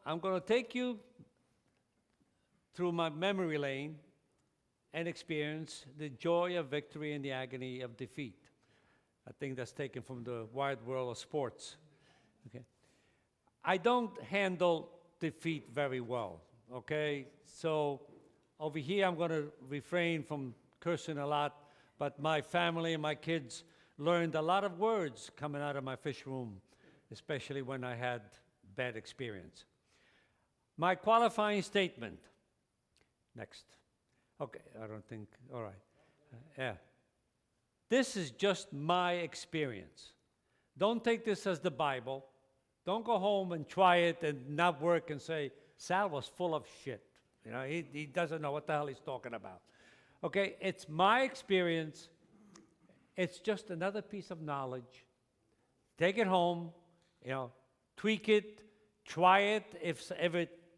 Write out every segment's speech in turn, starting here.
I'm going to take you through my memory lane and experience the joy of victory and the agony of defeat. I think that's taken from the wide world of sports. Okay. I don't handle defeat very well, okay? So over here, I'm going to refrain from cursing a lot, but my family and my kids learned a lot of words coming out of my fish room, especially when I had bad experience. My qualifying statement. Next. Okay, I don't think, all right. Yeah. This is just my experience. Don't take this as the Bible. Don't go home and try it and not work and say, Sal was full of shit. You know, he doesn't know what the hell he's talking about. Okay, it's my experience. It's just another piece of knowledge. Take it home, you know, tweak it, try it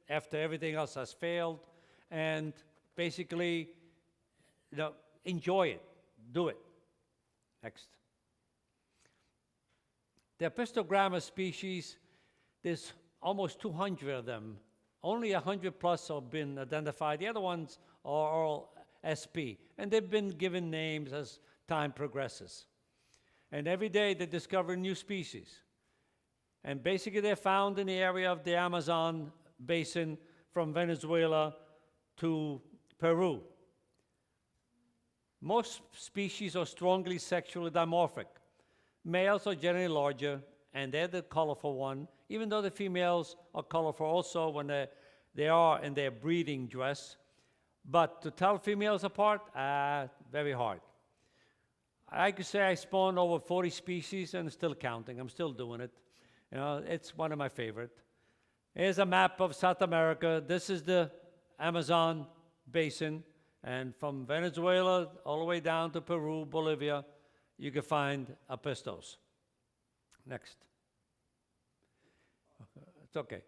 after everything else has failed, and basically, you know, enjoy it, do it. Next. The Apistogramma species, there's almost 200 of them. Only 100 plus have been identified. The other ones are all SP, and they've been given names as time progresses. And every day they discover new species. And basically they're found in the area of the Amazon basin from Venezuela to Peru. Most species are strongly sexually dimorphic. Males are generally larger, and they're the colorful one, even though the females are colorful also when they are in their breeding dress. But to tell females apart, very hard. I could say I spawned over 40 species and still counting. I'm still doing it. You know, it's one of my favorite. Here's a map of South America. This is the Amazon basin. And from Venezuela all the way down to Peru, Bolivia, you can find Apistos. Next. It's okay.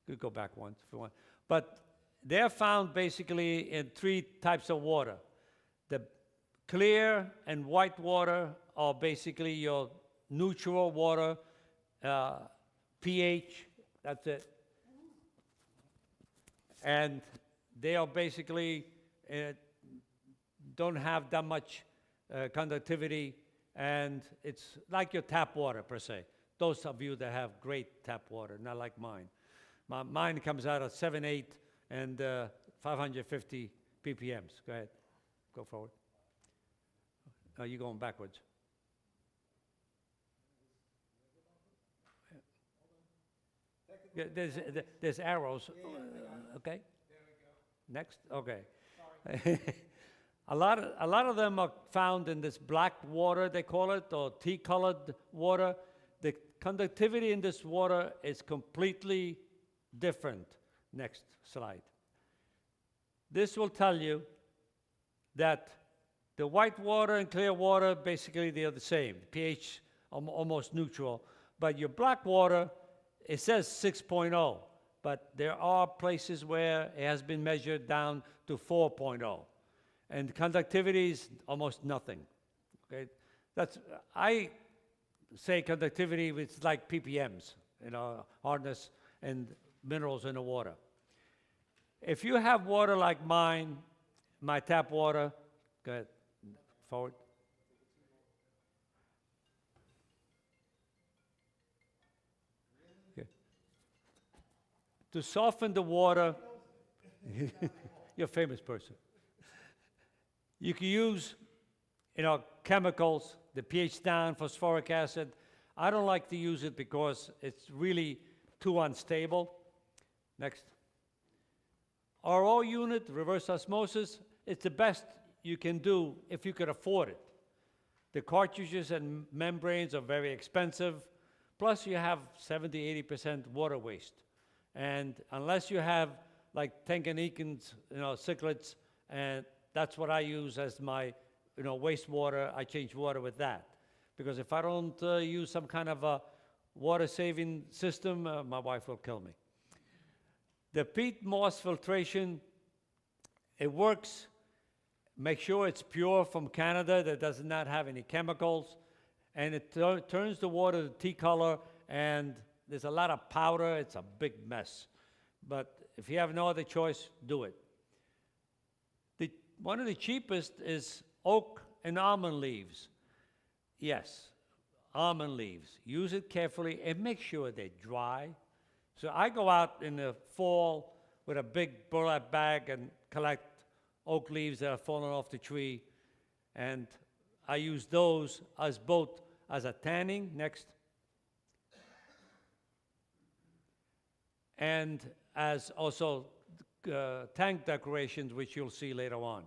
You could go back once if you want. But they're found basically in 3 types of water. The clear and white water are basically your neutral water, pH, that's it. And they are basically don't have that much conductivity, and it's like your tap water per se. Those of you that have great tap water, not like mine. Mine comes out at 7, 8, and 550 ppms. Go ahead, go forward. Oh, you're going backwards. Yeah, there's arrows. Okay. There we go. Next. Okay. Sorry. A lot of them are found in this black water, they call it, or tea-colored water. The conductivity in this water is completely different. Next slide. This will tell you that the white water and clear water, basically they are the same. pH almost neutral. But your black water, it says 6.0, but there are places where it has been measured down to 4.0. And conductivity is almost nothing. Okay, I say conductivity is like ppms, you know, hardness and minerals in the water. If you have water like mine, my tap water, go ahead, forward. Okay. To soften the water, you're a famous person. You can use, you know, chemicals, the pH down, phosphoric acid. I don't like to use it because it's really too unstable. Next. RO unit, reverse osmosis, it's the best you can do if you could afford it. The cartridges and membranes are very expensive. Plus you have 70–80% water waste. And unless you have like Tanganyikan's, you know, cichlids, and that's what I use as my, you know, wastewater. I change water with that. Because if I don't use some kind of a water-saving system, my wife will kill me. The peat moss filtration, it works. Make sure it's pure from Canada, that does not have any chemicals. And it turns the water to tea color, and there's a lot of powder. It's a big mess. but if you have no other choice, do it. One of the cheapest is oak and almond leaves. Yes, almond leaves. Use it carefully and make sure they're dry. So I go out in the fall with a big burlap bag and collect oak leaves that are fallen off the tree, and I use those as both as a tanning, next, and as also tank decorations, which you'll see later on.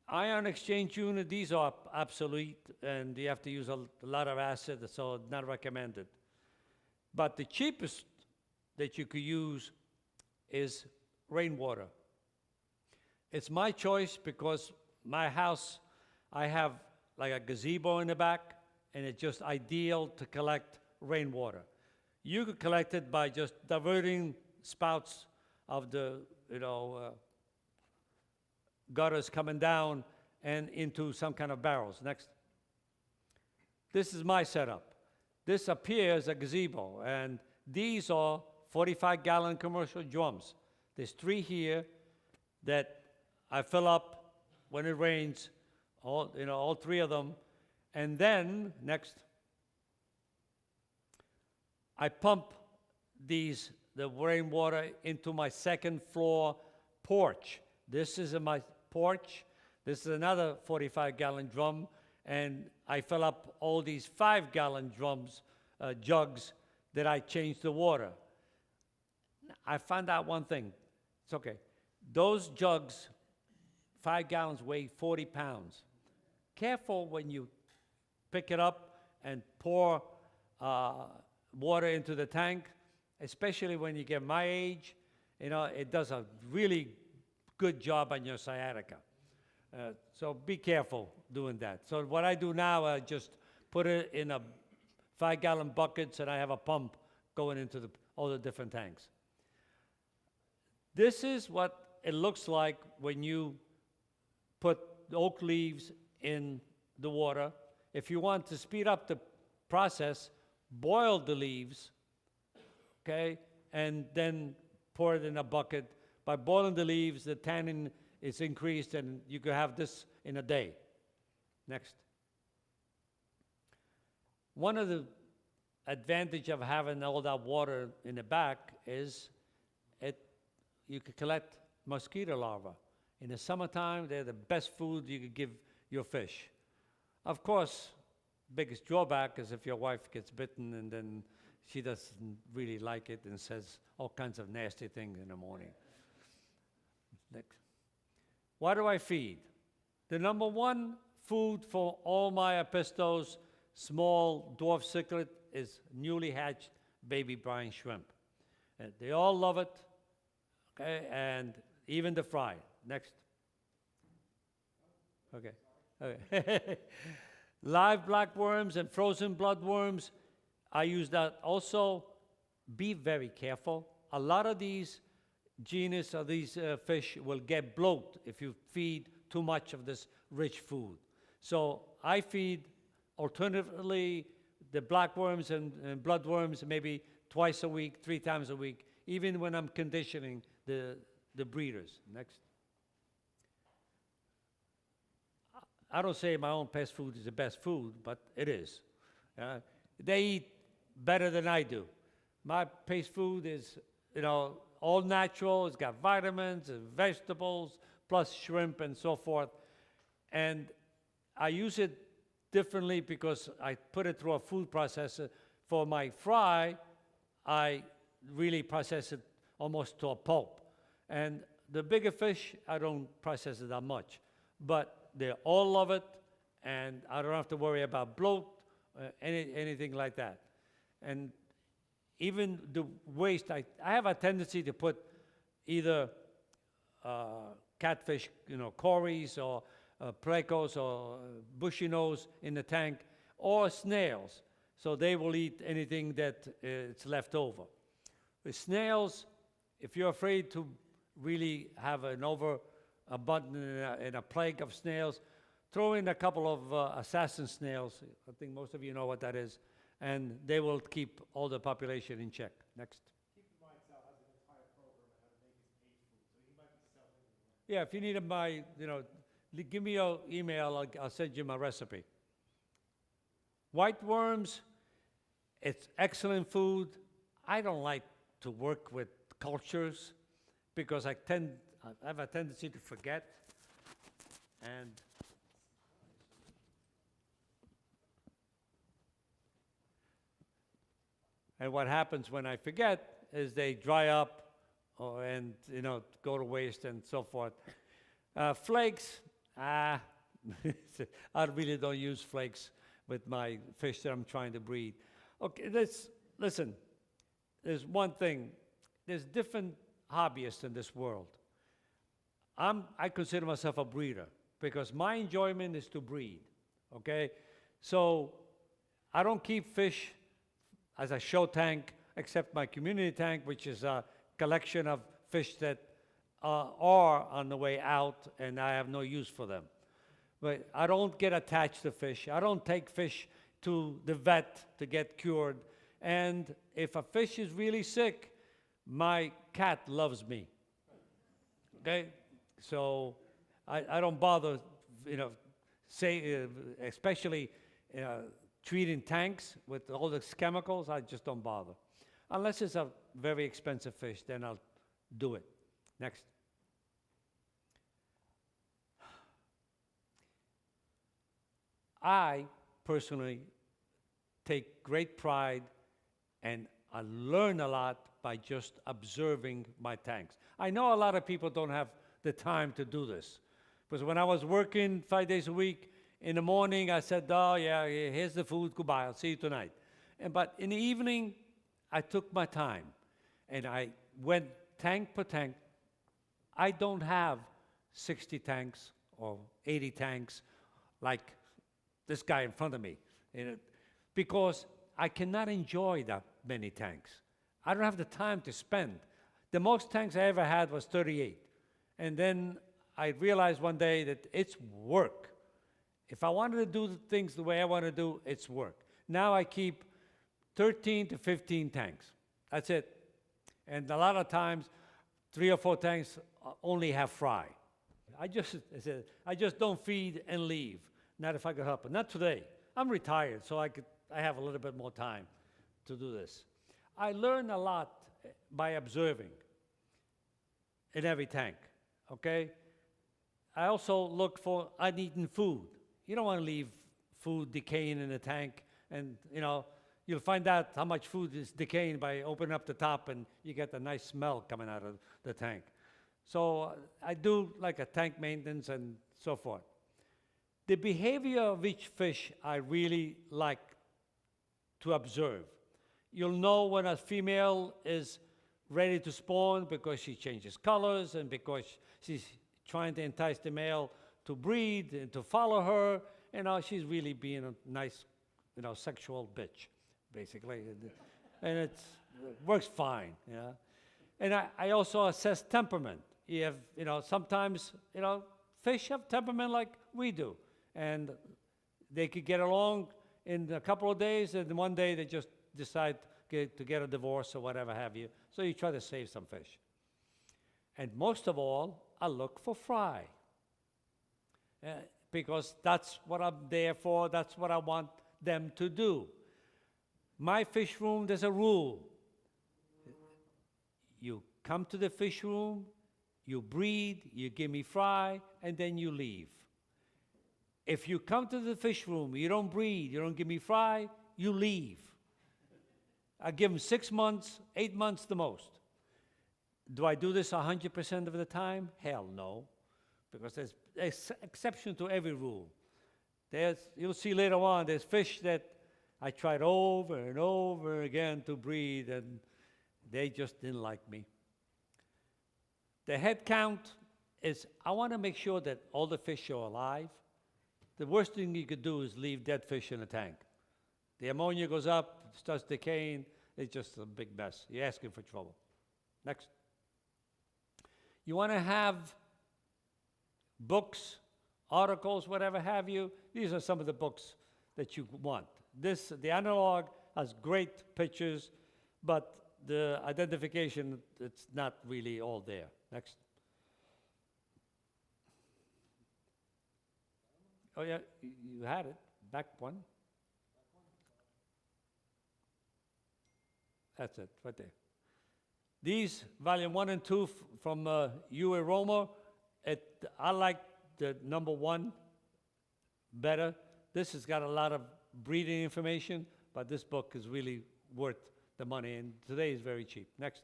Ion exchange unit, these are obsolete, and you have to use a lot of acid, so not recommended. But the cheapest that you could use is rainwater. It's my choice because my house, I have like a gazebo in the back, and it's just ideal to collect rainwater. You could collect it by just diverting spouts of the, gutters coming down and into some kind of barrels. Next. This is my setup. This appears a gazebo, and these are 45-gallon commercial drums. There's 3 here that I fill up when it rains, all 3 of them. And then, next, I pump the rainwater into my second floor porch. This is my porch. This is another 45-gallon drum, and I fill up all these 5-gallon drums, jugs, that I change the water. I found out one thing. It's okay. Those jugs, 5 gallons, weigh 40 pounds. Careful when you pick it up and pour water into the tank, especially when you get my age. It does a really good job on your sciatica. So be careful doing that. So what I do now, I just put it in a 5-gallon buckets, and I have a pump going into all the different tanks. This is what it looks like when you put oak leaves in the water. If you want to speed up the process, boil the leaves, okay, and then pour it in a bucket. By boiling the leaves, the tannin is increased, and you could have this in a day. Next. One of the advantage of having all that water in the back is you could collect mosquito larvae. In the summertime, they're the best food you could give your fish. Of course, biggest drawback is if your wife gets bitten and then she doesn't really like it and says all kinds of nasty things in the morning. Next. What do I feed? The number one food for all my Apistos, small dwarf cichlid, is newly hatched baby brine shrimp. And they all love it, okay, and even the fry. Next. Okay. Live blackworms and frozen bloodworms, I use that also. Be very careful. A lot of these genus of these fish will get bloat if you feed too much of this rich food. So I feed alternatively the blackworms and bloodworms maybe twice a week, 3 times a week, even when I'm conditioning the breeders. Next. I don't say my own pet food is the best food, but it is. They eat better than I do. My pet food is, all natural. It's got vitamins and vegetables, plus shrimp and so forth. And I use it differently because I put it through a food processor. For my fry, I really process it almost to a pulp. And the bigger fish, I don't process it that much. But they all love it, and I don't have to worry about bloat, anything like that. And even the waste, I have a tendency to put either catfish, cories or plecos or bushy nose in the tank, or snails. So they will eat anything that is left over. With snails, if you're afraid to really have an overabundance in a plague of snails, throw in a couple of assassin snails. I think most of you know what that is. And they will keep all the population in check. Next. Keep in mind, Sal has an entire Yeah, if you need my, give me your email, I'll send you my recipe. White worms, it's excellent food. I don't like to work with cultures because I have a tendency to forget. And what happens when I forget is they dry up and go to waste and so forth. Flakes, I really don't use flakes with my fish that I'm trying to breed. Okay, listen, there's one thing. There's different hobbyists in this world. I consider myself a breeder because my enjoyment is to breed, okay? So I don't keep fish as a show tank, except my community tank, which is a collection of fish that are on the way out, and I have no use for them. But I don't get attached to fish. I don't take fish to the vet to get cured. And if a fish is really sick, my cat loves me. Okay? So I don't bother, especially treating tanks with all these chemicals, I just don't bother. Unless it's a very expensive fish, then I'll do it. Next. I personally take great pride and I learn a lot by just observing my tanks. I know a lot of people don't have the time to do this. Because when I was working 5 days a week, in the morning I said, oh yeah, here's the food, goodbye, I'll see you tonight. But in the evening, I took my time and I went tank per tank. I don't have 60 tanks or 80 tanks like this guy in front of me, because I cannot enjoy that many tanks. I don't have the time to spend. The most tanks I ever had was 38. And then I realized one day that it's work. If I wanted to do the things the way I want to do, it's work. Now I keep 13 to 15 tanks. That's it. And a lot of times, 3 or 4 tanks only have fry. I just don't feed and leave. Not if I could help it. Not today. I'm retired, so I have a little bit more time to do this. I learn a lot by observing in every tank, okay? I also look for uneaten food. You don't want to leave food decaying in the tank, and you'll find out how much food is decaying by opening up the top and you get a nice smell coming out of the tank. So I do like a tank maintenance and so forth. The behavior of each fish I really like to observe. You'll know when a female is ready to spawn because she changes colors and because she's trying to entice the male to breed and to follow her. She's really being a nice, sexual bitch, basically. And it works fine, yeah. And I also assess temperament. You have, sometimes, fish have temperament like we do. And they could get along in a couple of days, and one day they just decide to get a divorce or whatever have you. So you try to save some fish. And most of all, I look for fry. Because that's what I'm there for. That's what I want them to do. My fish room, there's a rule. You come to the fish room, you breed, you give me fry, and then you leave. If you come to the fish room, you don't breed, you don't give me fry, you leave. I give them 6 months, 8 months the most. Do I do this 100% of the time? Hell no, because there's an exception to every rule. You'll see later on, there's fish that I tried over and over again to breed, and they just didn't like me. The head count is, I want to make sure that all the fish are alive. The worst thing you could do is leave dead fish in a tank. The ammonia goes up, starts decaying, it's just a big mess. You're asking for trouble. Next. You want to have books, articles, whatever have you. These are some of the books that you want. The analog has great pictures, but the identification, it's not really all there. Next. Oh, yeah, you had it. Back one. That's it, right there. These, volume 1 and 2 from U.A. Roma, I like the number 1 better. This has got a lot of breeding information, but this book is really worth the money, and today is very cheap. Next.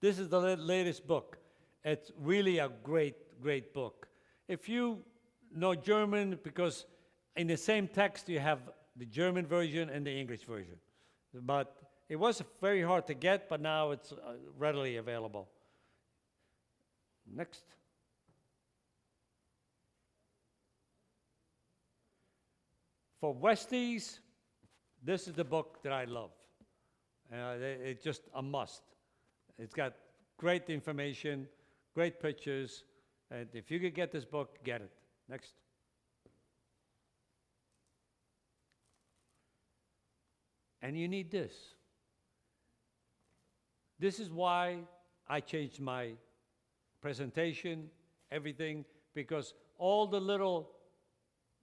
This is the latest book. It's really a great, great book. If you know German, because in the same text you have the German version and the English version. But it was very hard to get, but now it's readily available. Next. For Westies, this is the book that I love. It's just a must. It's got great information, great pictures, and if you could get this book, get it. Next. And you need this. This is why I changed my presentation, everything, because all the little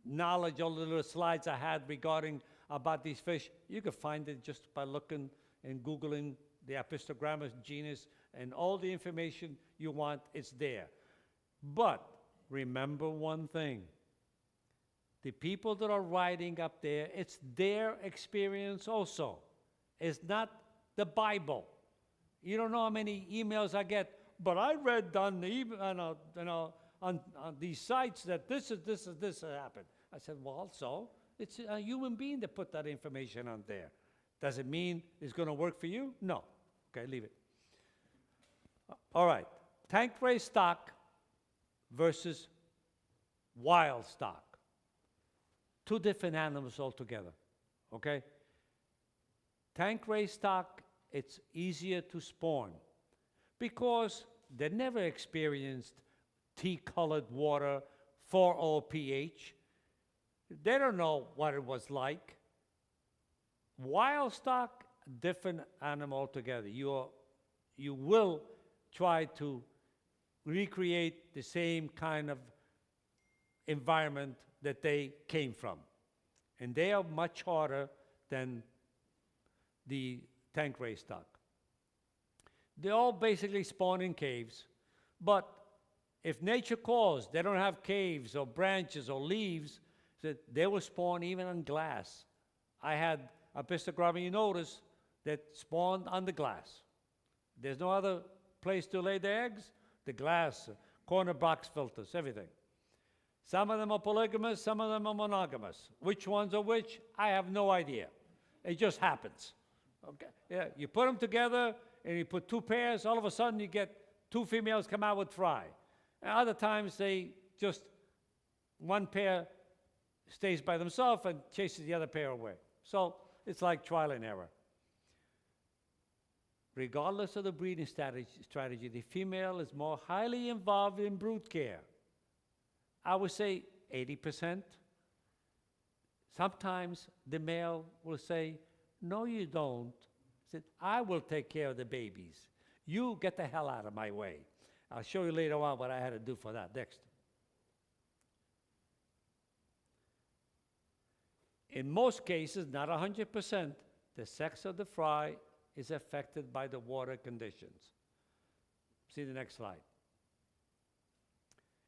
knowledge, all the little slides I had regarding about these fish, you can find it just by looking and Googling the Apistogramma genus, and all the information you want, it's there. But remember one thing. The people that are writing up there, it's their experience also. It's not the Bible. You don't know how many emails I get, but I read on these sites that this happened. I said, well, so it's a human being that put that information on there. Does it mean it's going to work for you? No. Okay, leave it. All right. Tank raised stock versus wild stock. Two different animals altogether. Okay? Tank raised stock, it's easier to spawn because they never experienced tea-colored water, 4.0 pH. They don't know what it was like. Wild stock, different animal altogether. You will try to recreate the same kind of environment that they came from. And they are much harder than the tank raised stock. They all basically spawn in caves, but if nature calls, they don't have caves or branches or leaves, so they will spawn even on glass. I had Apistogramma, you notice, that spawned on the glass. There's no other place to lay the eggs. The glass, corner box filters, everything. Some of them are polygamous, some of them are monogamous. Which ones are which, I have no idea. It just happens. Okay? Yeah, you put them together and you put two pairs, all of a sudden you get two females come out with fry. And other times one pair stays by themselves and chases the other pair away. So it's like trial and error. Regardless of the breeding strategy, the female is more highly involved in brood care. I would say 80%. Sometimes the male will say, no, you don't. I said, I will take care of the babies. You get the hell out of my way. I'll show you later on what I had to do for that. Next. In most cases, not 100%, the sex of the fry is affected by the water conditions. See the next slide.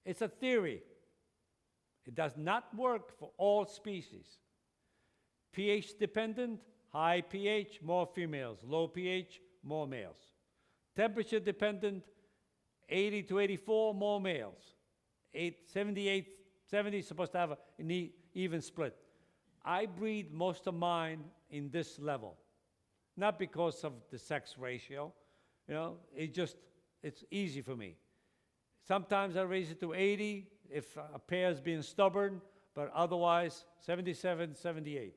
It's a theory. It does not work for all species. pH dependent, high pH, more females. Low pH, more males. Temperature dependent, 80 to 84, more males. 78, 70 is supposed to have an even split. I breed most of mine in this level. Not because of the sex ratio, it's easy for me. Sometimes I raise it to 80 if a pair's being stubborn, but otherwise 77, 78.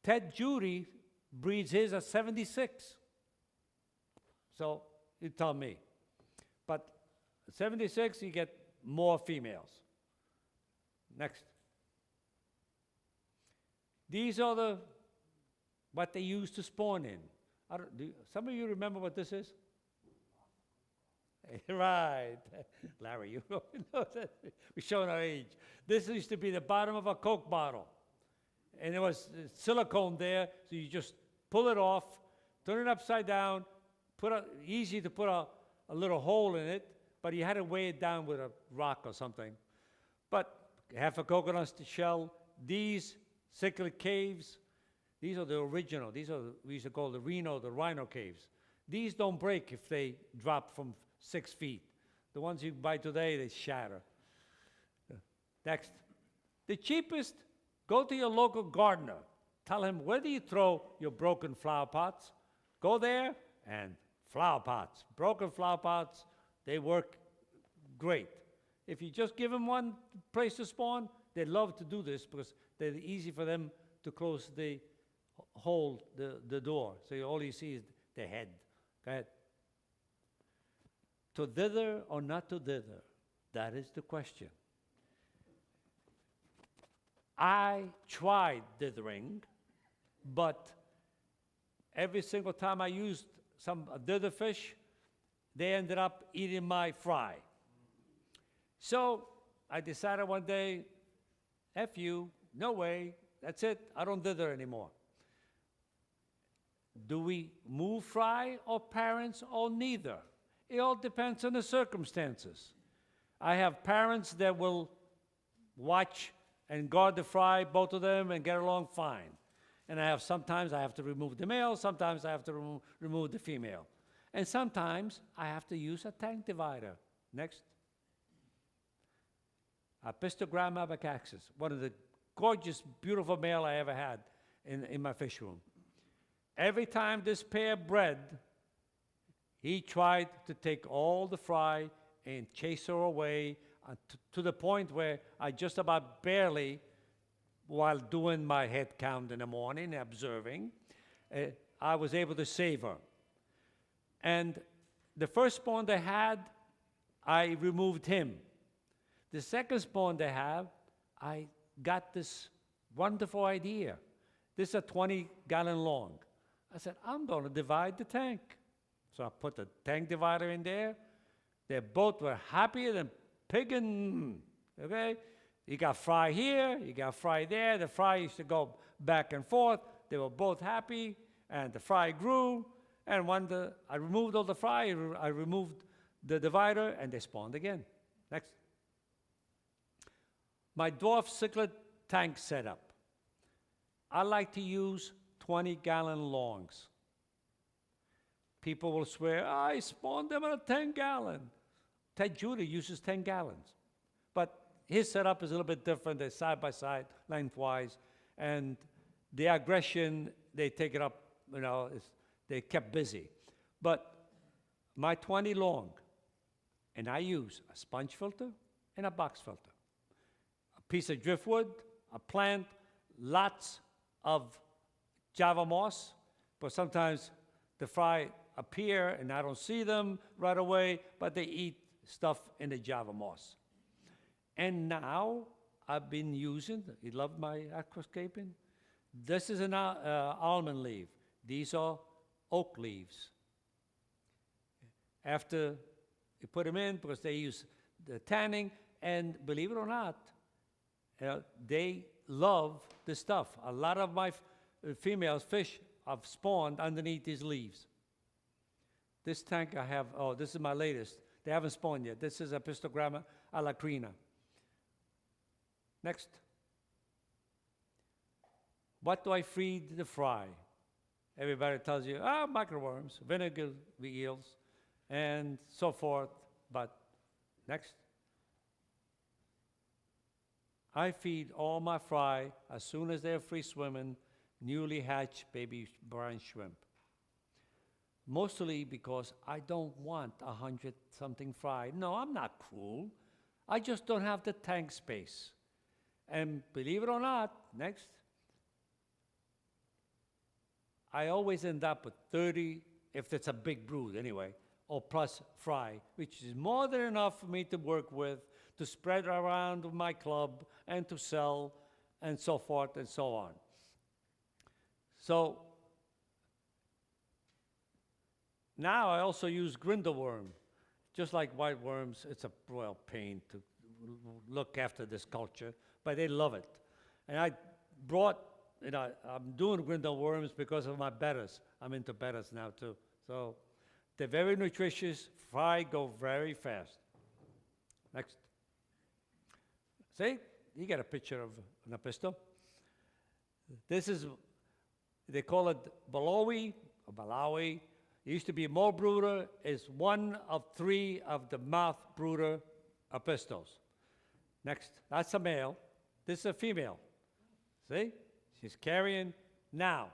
Ted Judy breeds his at 76. So you tell me. But at 76, you get more females. Next. These are what they use to spawn in. Some of you remember what this is? Right. Larry, you know that. We're showing our age. This used to be the bottom of a Coke bottle. And there was silicone there, so you just pull it off, turn it upside down, easy to put a little hole in it, but you had to weigh it down with a rock or something. But half a coconut shell, these Cichlid caves, these are the original. These are, we used to call the Rhino Caves. These don't break if they drop from 6 feet. The ones you buy today, they shatter. Next. The cheapest, go to your local gardener. Tell him, where do you throw your broken flower pots? Go there and flower pots. Broken flower pots, they work great. If you just give them one place to spawn, they love to do this because they're easy for them to close the hole, the door. So all you see is the head. Go ahead. To thither or not to thither? That is the question. I tried dithering, but every single time I used some dither fish, they ended up eating my fry. So I decided one day, F you, no way, that's it, I don't dither anymore. Do we move fry or parents or neither? It all depends on the circumstances. I have parents that will watch and guard the fry, both of them, and get along fine. And sometimes I have to remove the male, sometimes I have to remove the female. And sometimes I have to use a tank divider. Next. Apistogramma Gibbous, one of the gorgeous, beautiful male I ever had in my fish room. Every time this pair bred, he tried to take all the fry and chase her away to the point where I just about barely, while doing my head count in the morning, observing, I was able to save her. And the first spawn they had, I removed him. The second spawn they have, I got this wonderful idea. This is a 20-gallon long. I said, I'm going to divide the tank. So I put the tank divider in there. They both were happier than pig and, okay? You got fry here, you got fry there. The fry used to go back and forth. They were both happy, and the fry grew. And when I removed all the fry, I removed the divider, and they spawned again. Next. My Dwarf Cichlid tank setup. I like to use 20-gallon longs. People will swear, I spawned them on a 10-gallon. Ted Judah uses 10 gallons. But his setup is a little bit different. They're side by side, lengthwise. And the aggression, they take it up, they kept busy. But my 20 long, and I use a sponge filter and a box filter. A piece of driftwood, a plant, lots of Java moss, but sometimes the fry appear and I don't see them right away, but they eat stuff in the Java moss. And now I've been using, you love my aquascaping? This is an almond leaf. These are oak leaves. After you put them in, because they use the tanning, and believe it or not, they love the stuff. A lot of my female fish have spawned underneath these leaves. This tank I have, this is my latest. They haven't spawned yet. This is Apistogramma alacrina. Next. What do I feed the fry? Everybody tells you, microworms, vinegar eels, and so forth. But next. I feed all my fry as soon as they're free swimming, newly hatched baby brine shrimp. Mostly because I don't want 100-something fry. No, I'm not cruel. I just don't have the tank space. And believe it or not, next, I always end up with 30, if it's a big brood anyway, or plus fry, which is more than enough for me to work with, to spread around with my club, and to sell, and so forth and so on. So Now I also use Grindle Worm. Just like white worms, it's a royal pain to look after this culture, but they love it. And I brought, I'm doing Grindle Worms because of my bettas. I'm into bettas now too. So they're very nutritious, fry, go very fast. Next. See, you get a picture of an apisto. This is, they call it Balawi, or Balawi. It used to be a mole brooder. It's one of 3 of the mouth brooder apistos. Next, that's a male. This is a female. See? She's carrying. Now,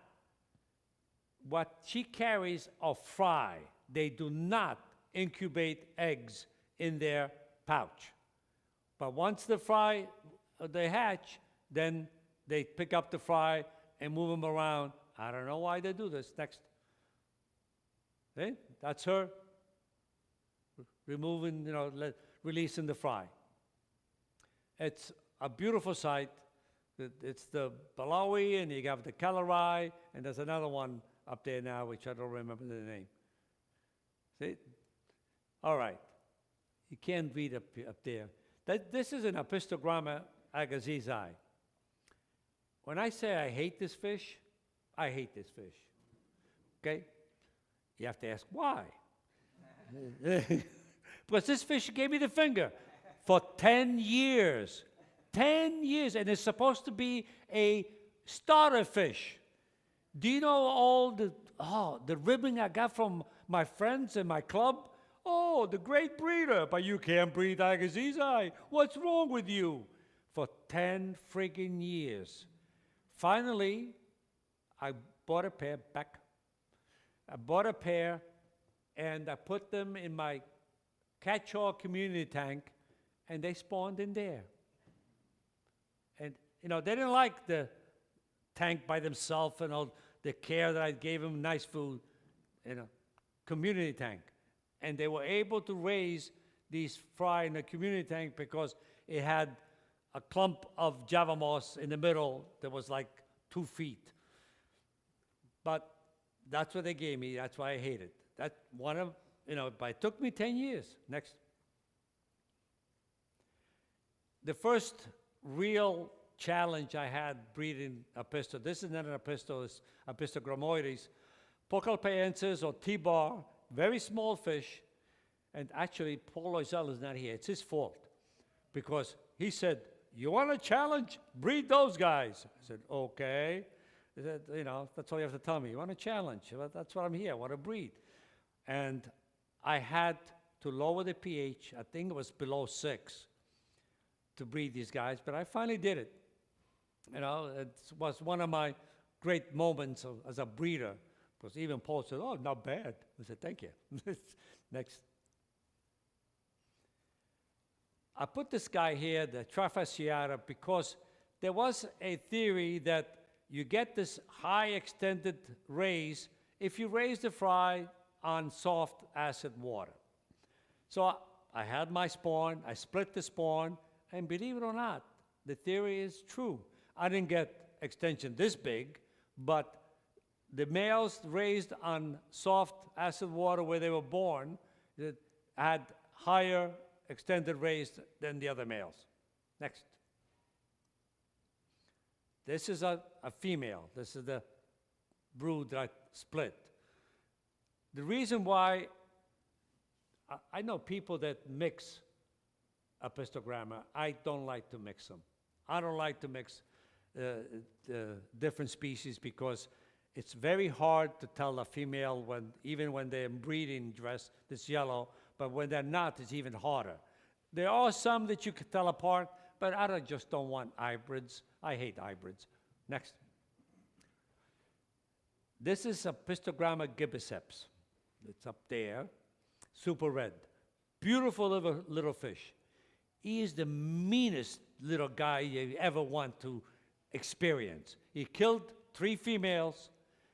what she carries are fry. They do not incubate eggs in their pouch. But once the fry, they hatch, then they pick up the fry and move them around. I don't know why they do this. Next. See? That's her removing, releasing the fry. It's a beautiful sight. It's the Balawi, and you have the Calorai, and there's another one up there now, which I don't remember the name. See? All right. You can't read up there. This is an Apistogramma agassizi. When I say I hate this fish, I hate this fish. Okay? You have to ask why. Because this fish gave me the finger for 10 years. 10 years, and it's supposed to be a starter fish. Do you know all the ribbing I got from my friends in my club? Oh, the great breeder, but you can't breed agassizi. What's wrong with you? For 10 friggin' years. Finally, I bought a pair back. I bought a pair, and I put them in my catch-all community tank, and they spawned in there. And, they didn't like the tank by themselves and all the care that I gave them, nice food, community tank. And they were able to raise these fry in the community tank because it had a clump of Java moss in the middle that was like 2 feet. But that's what they gave me. That's why I hate it. That one of, but it took me 10 years. Next. The first real challenge I had breeding apisto, this is not an apisto, it's Apistogrammoides, Pocalpaensis or T-bar, very small fish. And actually, Paul Loisel is not here. It's his fault. Because he said, you want a challenge? Breed those guys. I said, okay. He said, that's all you have to tell me. You want a challenge? Well, that's what I'm here. I want to breed. And I had to lower the pH. I think it was below 6 to breed these guys. But I finally did it. It was one of my great moments as a breeder. Because even Paul said, oh, not bad. I said, thank you. Next. I put this guy here, the Trafasciata, because there was a theory that you get this high extended raise if you raise the fry on soft acid water. So I had my spawn, I split the spawn, and believe it or not, the theory is true. I didn't get extension this big, but the males raised on soft acid water where they were born had higher extended raise than the other males. Next. This is a female. This is the brood that I split. The reason why I know people that mix Apistogramma. I don't like to mix them. I don't like to mix different species because it's very hard to tell a female even when they're in breeding dress, it's yellow, but when they're not, it's even harder. There are some that you can tell apart, but I just don't want hybrids. I hate hybrids. Next. This is Apistogramma Gibbous. It's up there, super red. Beautiful little fish. He is the meanest little guy you ever want to experience. He killed 3 females,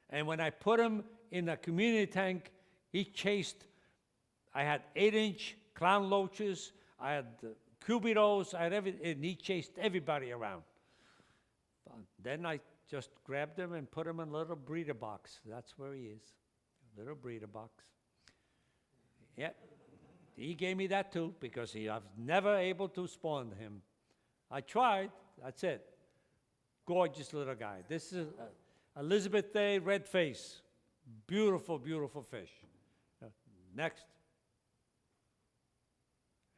and when I put him in a community tank, he chased, I had 8-inch clown loaches, I had cubitos, I had everything, and he chased everybody around. Then I just grabbed him and put him in a little breeder box. That's where he is, a little breeder box. Yeah, he gave me that too because I was never able to spawn him. I tried, that's it. Gorgeous little guy. This is Elizabeth Day red face. Beautiful, beautiful fish. Next.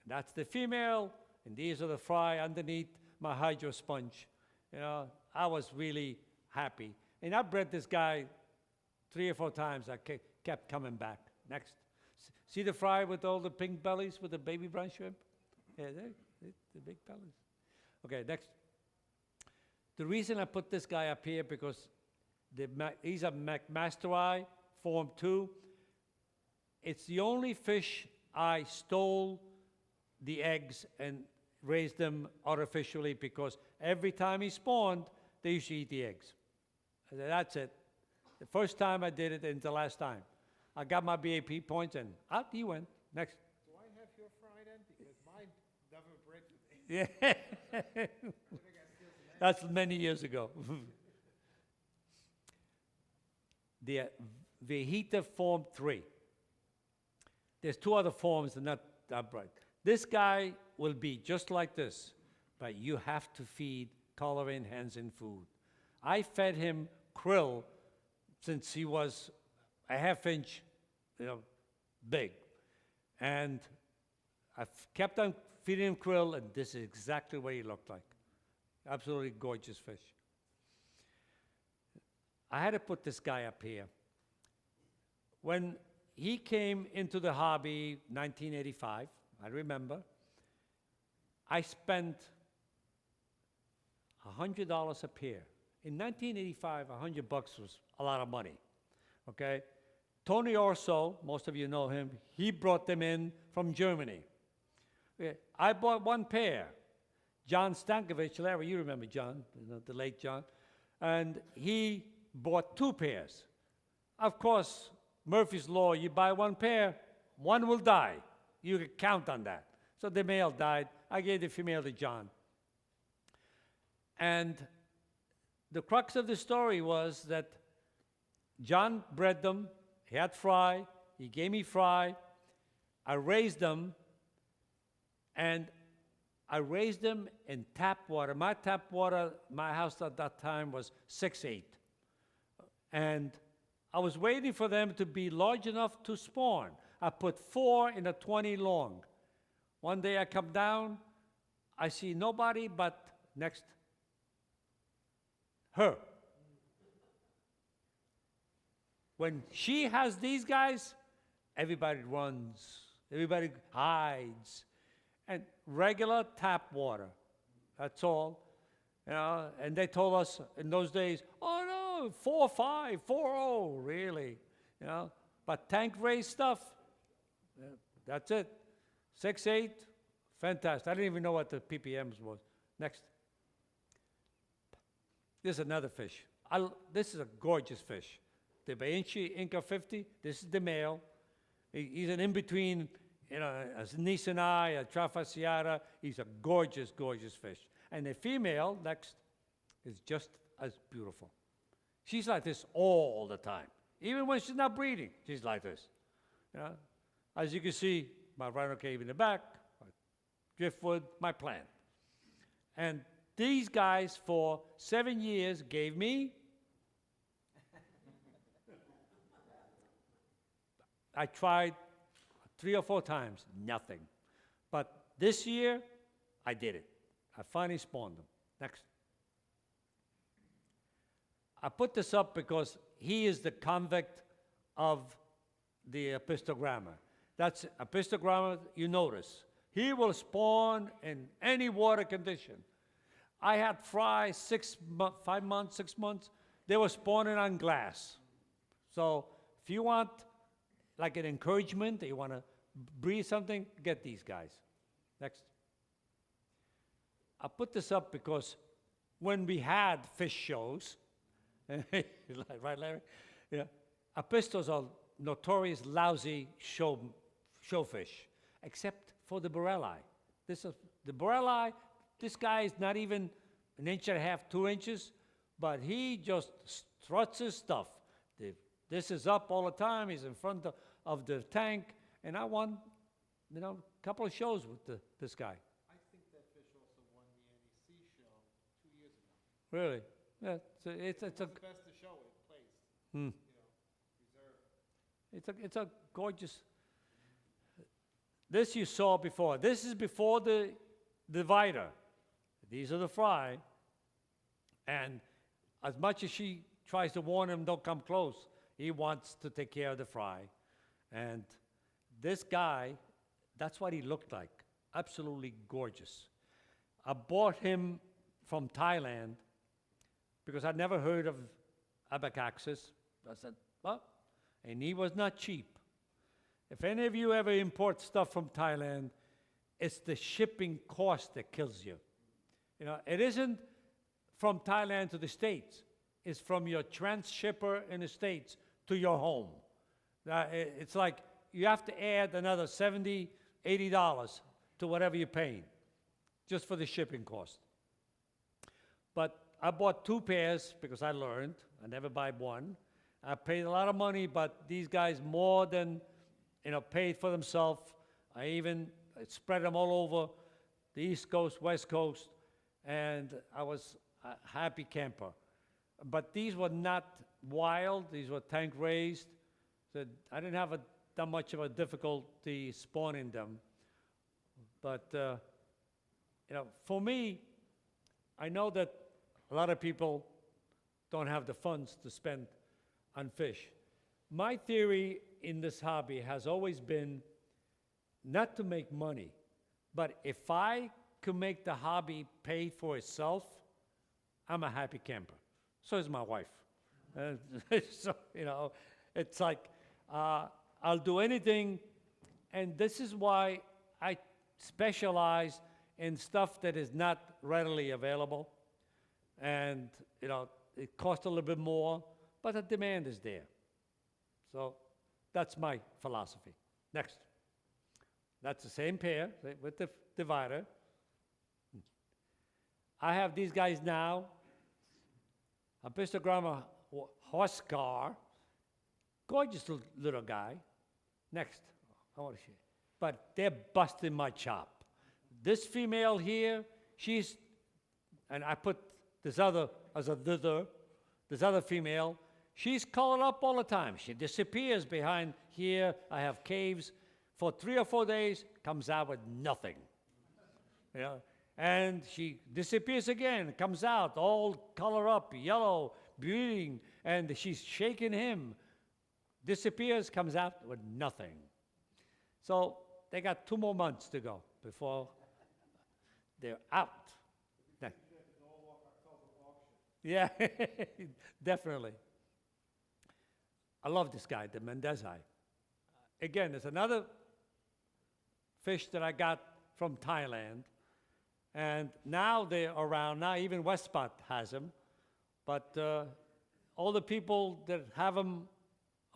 That's the female, and these are the fry underneath my hydro sponge. You know, I was really happy. And I bred this guy 3 or 4 times. I kept coming back. Next. See the fry with all the pink bellies with the baby brown shrimp? Yeah, the big bellies. Okay, next. The reason I put this guy up here because he's a McMaster Form 2. It's the only fish I stole the eggs and raised them artificially because every time he spawned, they used to eat the eggs. I said, that's it. The first time I did it and the last time. I got my BAP points and out he went. Next. Do I have your fry then? Because mine never breaks with me. Yeah. That's many years ago. The Vejita Form 3. There's 2 other forms that are not that bright. This guy will be just like this, but you have to feed color-in hens and food. I fed him krill since he was a half-inch, big. And I kept on feeding him krill, and this is exactly what he looked like. Absolutely gorgeous fish. I had to put this guy up here. When he came into the hobby, 1985, I remember, I spent $100 a pair. In 1985, $100 was a lot of money, okay? Tony Orso, most of you know him, he brought them in from Germany. Okay, I bought 1 pair. John Stankovic, Larry, you remember John, the late John, and he bought 2 pairs. Of course, Murphy's Law, you buy 1 pair, 1 will die. You can count on that. So the male died. I gave the female to John. And the crux of the story was that John bred them. He had fry. He gave me fry. I raised them. And I raised them in tap water. My tap water, my house at that time was 6'8". And I was waiting for them to be large enough to spawn. I put 4 in a 20 long. One day I come down, I see nobody but next, her. When she has these guys, everybody runs, everybody hides. And regular tap water, that's all. And they told us in those days, oh no, 4.5, 4.0, really. But tank raised stuff, that's it. 6.8, fantastic. I didn't even know what the ppms was. Next. This is another fish. This is a gorgeous fish. The Bainchi Inca 50, this is the male. He's an in-between, a Nisanai, a Trafasiata. He's a gorgeous, gorgeous fish. And the female, next, is just as beautiful. She's like this all the time. Even when she's not breeding, she's like this. As you can see, my Rhino Cave in the back, my driftwood, my plant. And these guys for 7 years gave me, I tried 3 or 4 times, nothing. But this year, I did it. I finally spawned them. Next. I put this up because he is the convict of the Apistogramma. That's Apistogramma, you notice. He will spawn in any water condition. I had fry 5 months, 6 months. They were spawning on glass. So if you want like an encouragement, you want to breed something, get these guys. Next. I put this up because when we had fish shows, right, Larry? Yeah. Apistos are notorious lousy showfish, except for the Borelli. The Borelli, this guy is not even 1.5 inches, 2 inches, but he just struts his stuff. This is up all the time. He's in front of the tank, and I won, a couple of shows with this guy. I think that fish also won the NEC show 2 years ago. Really? Yeah, it's It was the best to show it placed, hmm. reserved. It's a gorgeous. This you saw before. This is before the divider. These are the fry. And as much as she tries to warn him, don't come close, he wants to take care of the fry. And this guy, that's what he looked like. Absolutely gorgeous. I bought him from Thailand because I'd never heard of Abacaxis. I said, well, and he was not cheap. If any of you ever import stuff from Thailand, it's the shipping cost that kills you. It isn't from Thailand to the States. It's from your transshipper in the States to your home. It's like you have to add another $70, $80 to whatever you're paying just for the shipping cost. But I bought 2 pairs because I learned. I never buy one. I paid a lot of money, but these guys more than paid for themselves. I even spread them all over the East Coast, West Coast, and I was a happy camper. But these were not wild. These were tank raised. So I didn't have that much of a difficulty spawning them. But for me, I know that a lot of people don't have the funds to spend on fish. My theory in this hobby has always been not to make money, but if I could make the hobby pay for itself, I'm a happy camper. So is my wife. So, it's like I'll do anything, and this is why I specialize in stuff that is not readily available, and it costs a little bit more, but the demand is there. So that's my philosophy. Next. That's the same pair with the divider. I have these guys now. Apistogramma Horsecar. Gorgeous little guy. Next. I want to show you. But they're busting my chop. This female here, and I put this other as a dither, this other female, she's colored up all the time. She disappears behind here. I have caves. For 3 or 4 days, comes out with nothing. And she disappears again, comes out all color up, yellow, bleeding, and she's shaking him. Disappears, comes out with nothing. So they got 2 more months to go before they're out. Yeah, definitely. I love this guy, the Mendezai. Again, there's another fish that I got from Thailand, and now they're around. Now even Westpot has them, but all the people that have them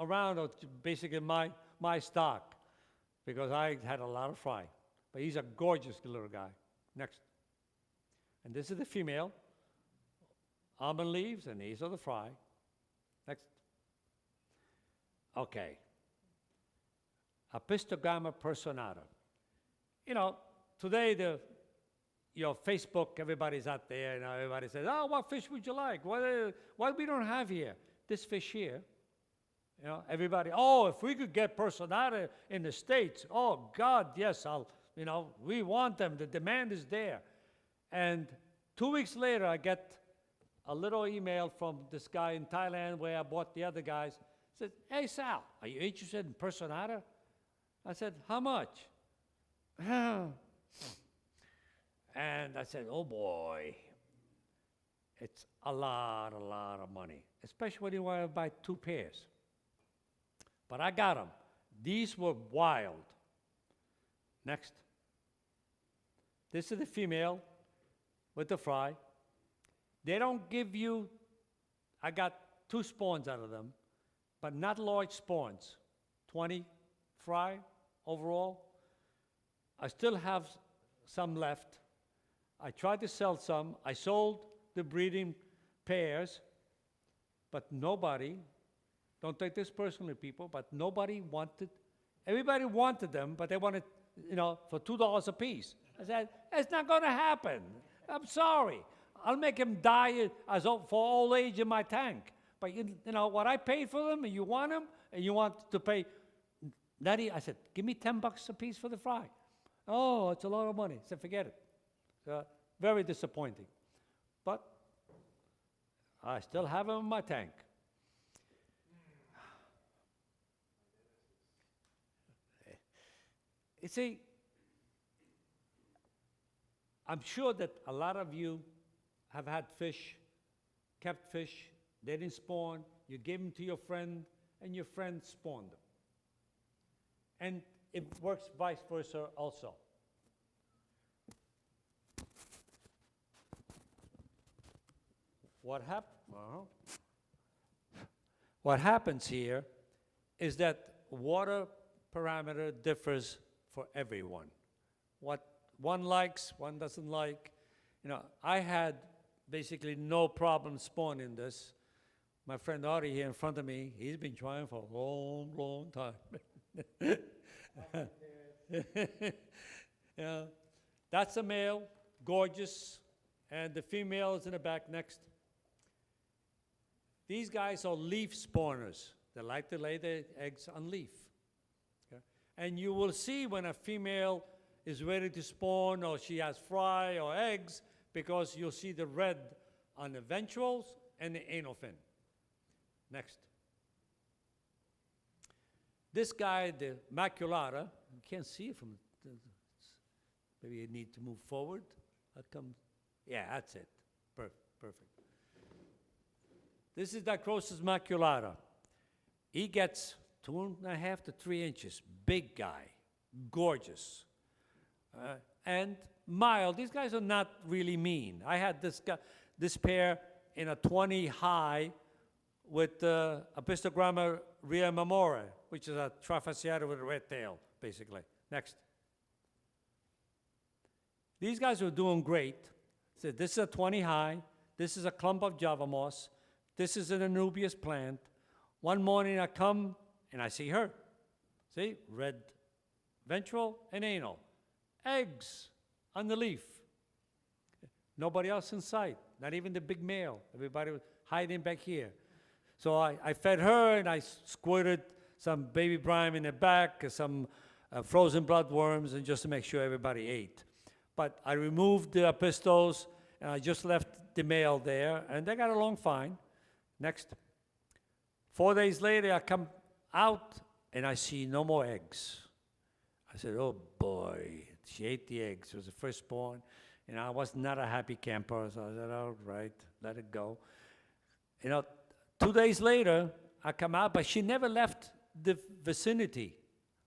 around are basically my stock, because I had a lot of fry. But he's a gorgeous little guy. Next. And this is the female. Almond leaves, and these are the fry. Next. Okay. Apistogramma personata. Today your Facebook, everybody's out there, everybody says, oh, what fish would you like? What we don't have here? This fish here. Everybody, oh, if we could get personata in the States, oh, God, yes, we want them. The demand is there. And 2 weeks later, I get a little email from this guy in Thailand where I bought the other guys. Said, hey, Sal, are you interested in personata? I said, how much? And I said, oh, boy, it's a lot of money, especially when you want to buy 2 pairs. But I got them. These were wild. Next. This is the female with the fry. They don't give you, I got 2 spawns out of them, but not large spawns. 20 fry overall. I still have some left. I tried to sell some. I sold the breeding pairs, but nobody, don't take this personally, people, but nobody wanted Everybody wanted them, but they wanted, for $2 a piece. I said, it's not going to happen. I'm sorry. I'll make them die for old age in my tank. But what I paid for them, and you want them, and you want to pay, I said, give me $10 a piece for the fry. Oh, it's a lot of money. I said, forget it. Very disappointing. But I still have them in my tank. You see, I'm sure that a lot of you have had fish, kept fish, they didn't spawn, you gave them to your friend, and your friend spawned them. And it works vice versa also. What happens here is that water parameter differs for everyone. What one likes, one doesn't like. I had basically no problem spawning this. My friend Artie here in front of me, he's been trying for a long, long time. That's a male, gorgeous, and the female is in the back next. These guys are leaf spawners. They like to lay their eggs on leaf. Okay? And you will see when a female is ready to spawn or she has fry or eggs, because you'll see the red on the ventrals and the anal fin. Next. This guy, the maculata, you can't see it from, maybe you need to move forward. Yeah, that's it. Perfect. This is Dicrosis maculata. He gets 2.5 to 3 inches. Big guy, gorgeous, and mild. These guys are not really mean. I had this pair in a 20 high with Apistogramma Gibbous, which is a trifasciata with a red tail, basically. Next. These guys are doing great. So this is a 20 high. This is a clump of Java moss. This is an Anubias plant. One morning I come and I see her. See, red ventral and anal. Eggs on the leaf. Nobody else in sight, not even the big male. Everybody was hiding back here. So I fed her and I squirted some baby brine in the back, some frozen bloodworms, and just to make sure everybody ate. But I removed the apistos and I just left the male there, and they got along fine. Next. 4 days later, I come out and I see no more eggs. I said, oh boy, she ate the eggs. It was the firstborn, and I was not a happy camper, so I said, all right, let it go. 2 days later, I come out, but she never left the vicinity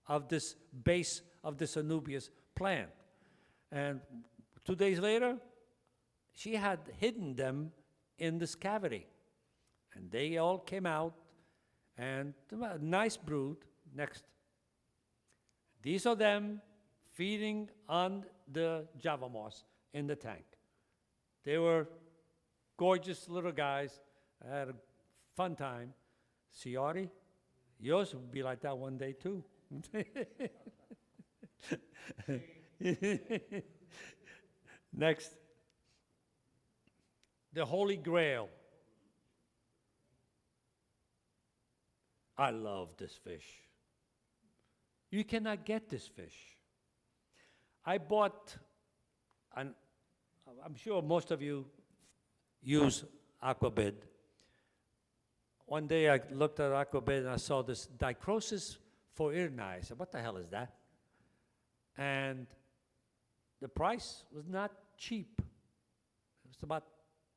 of this base of this Anubias plant. And 2 days later, she had hidden them in this cavity. And they all came out, and a nice brood. Next. These are them feeding on the Java moss in the tank. They were gorgeous little guys. I had a fun time. See, Artie, yours will be like that one day too. Next. The Holy Grail. I love this fish. You cannot get this fish. I bought, I'm sure most of you use Aquabid. One day I looked at Aquabid and I saw this Dicrosis foirni. I said, what the hell is that? And the price was not cheap. It was about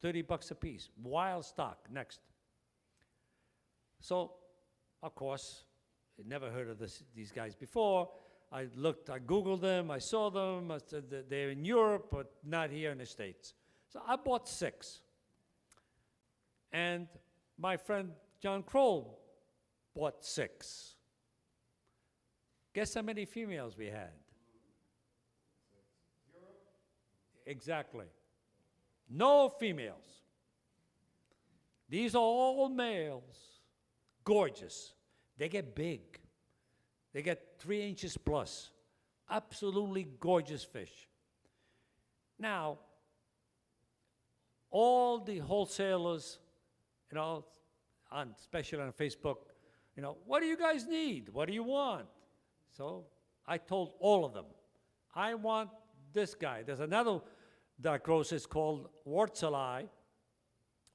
$30 a piece. Wild stock. Next. So, of course, I'd never heard of these guys before. I Googled them, I saw them, I said that they're in Europe, but not here in the States. So I bought 6. And my friend John Kroll bought 6. Guess how many females we had? Exactly. No females. These are all males. Gorgeous. They get big. They get 3 inches plus. Absolutely gorgeous fish. Now, all the wholesalers, you know, especially on Facebook, you know, what do you guys need? What do you want? So I told all of them, I want this guy. There's another dichrosis called Wartzeli,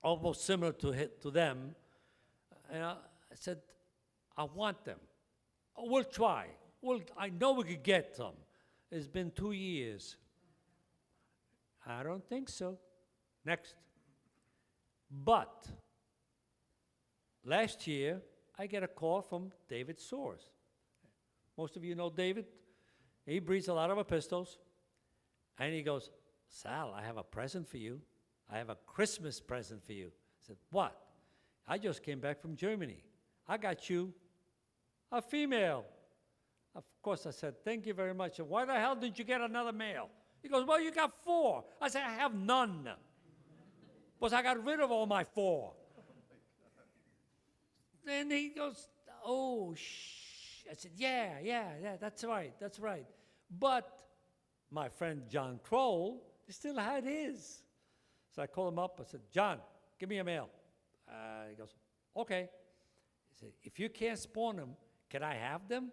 almost similar to them. And I said, I want them. Oh, we'll try. I know we could get some. It's been 2 years. I don't think so. Next. But last year, I get a call from David Soares. Most of you know David. He breeds a lot of Apistos. And he goes, Sal, I have a present for you. I have a Christmas present for you. I said, what? I just came back from Germany. I got you a female. Of course, I said, thank you very much. And why the hell did you get another male? He goes, well, you got 4. I said, I have none. Because I got rid of all my 4. Then he goes, oh, I said, yeah, that's right. But my friend John Kroll still had his. So I called him up. I said, John, give me a male. He goes, okay. He said, if you can't spawn them, can I have them?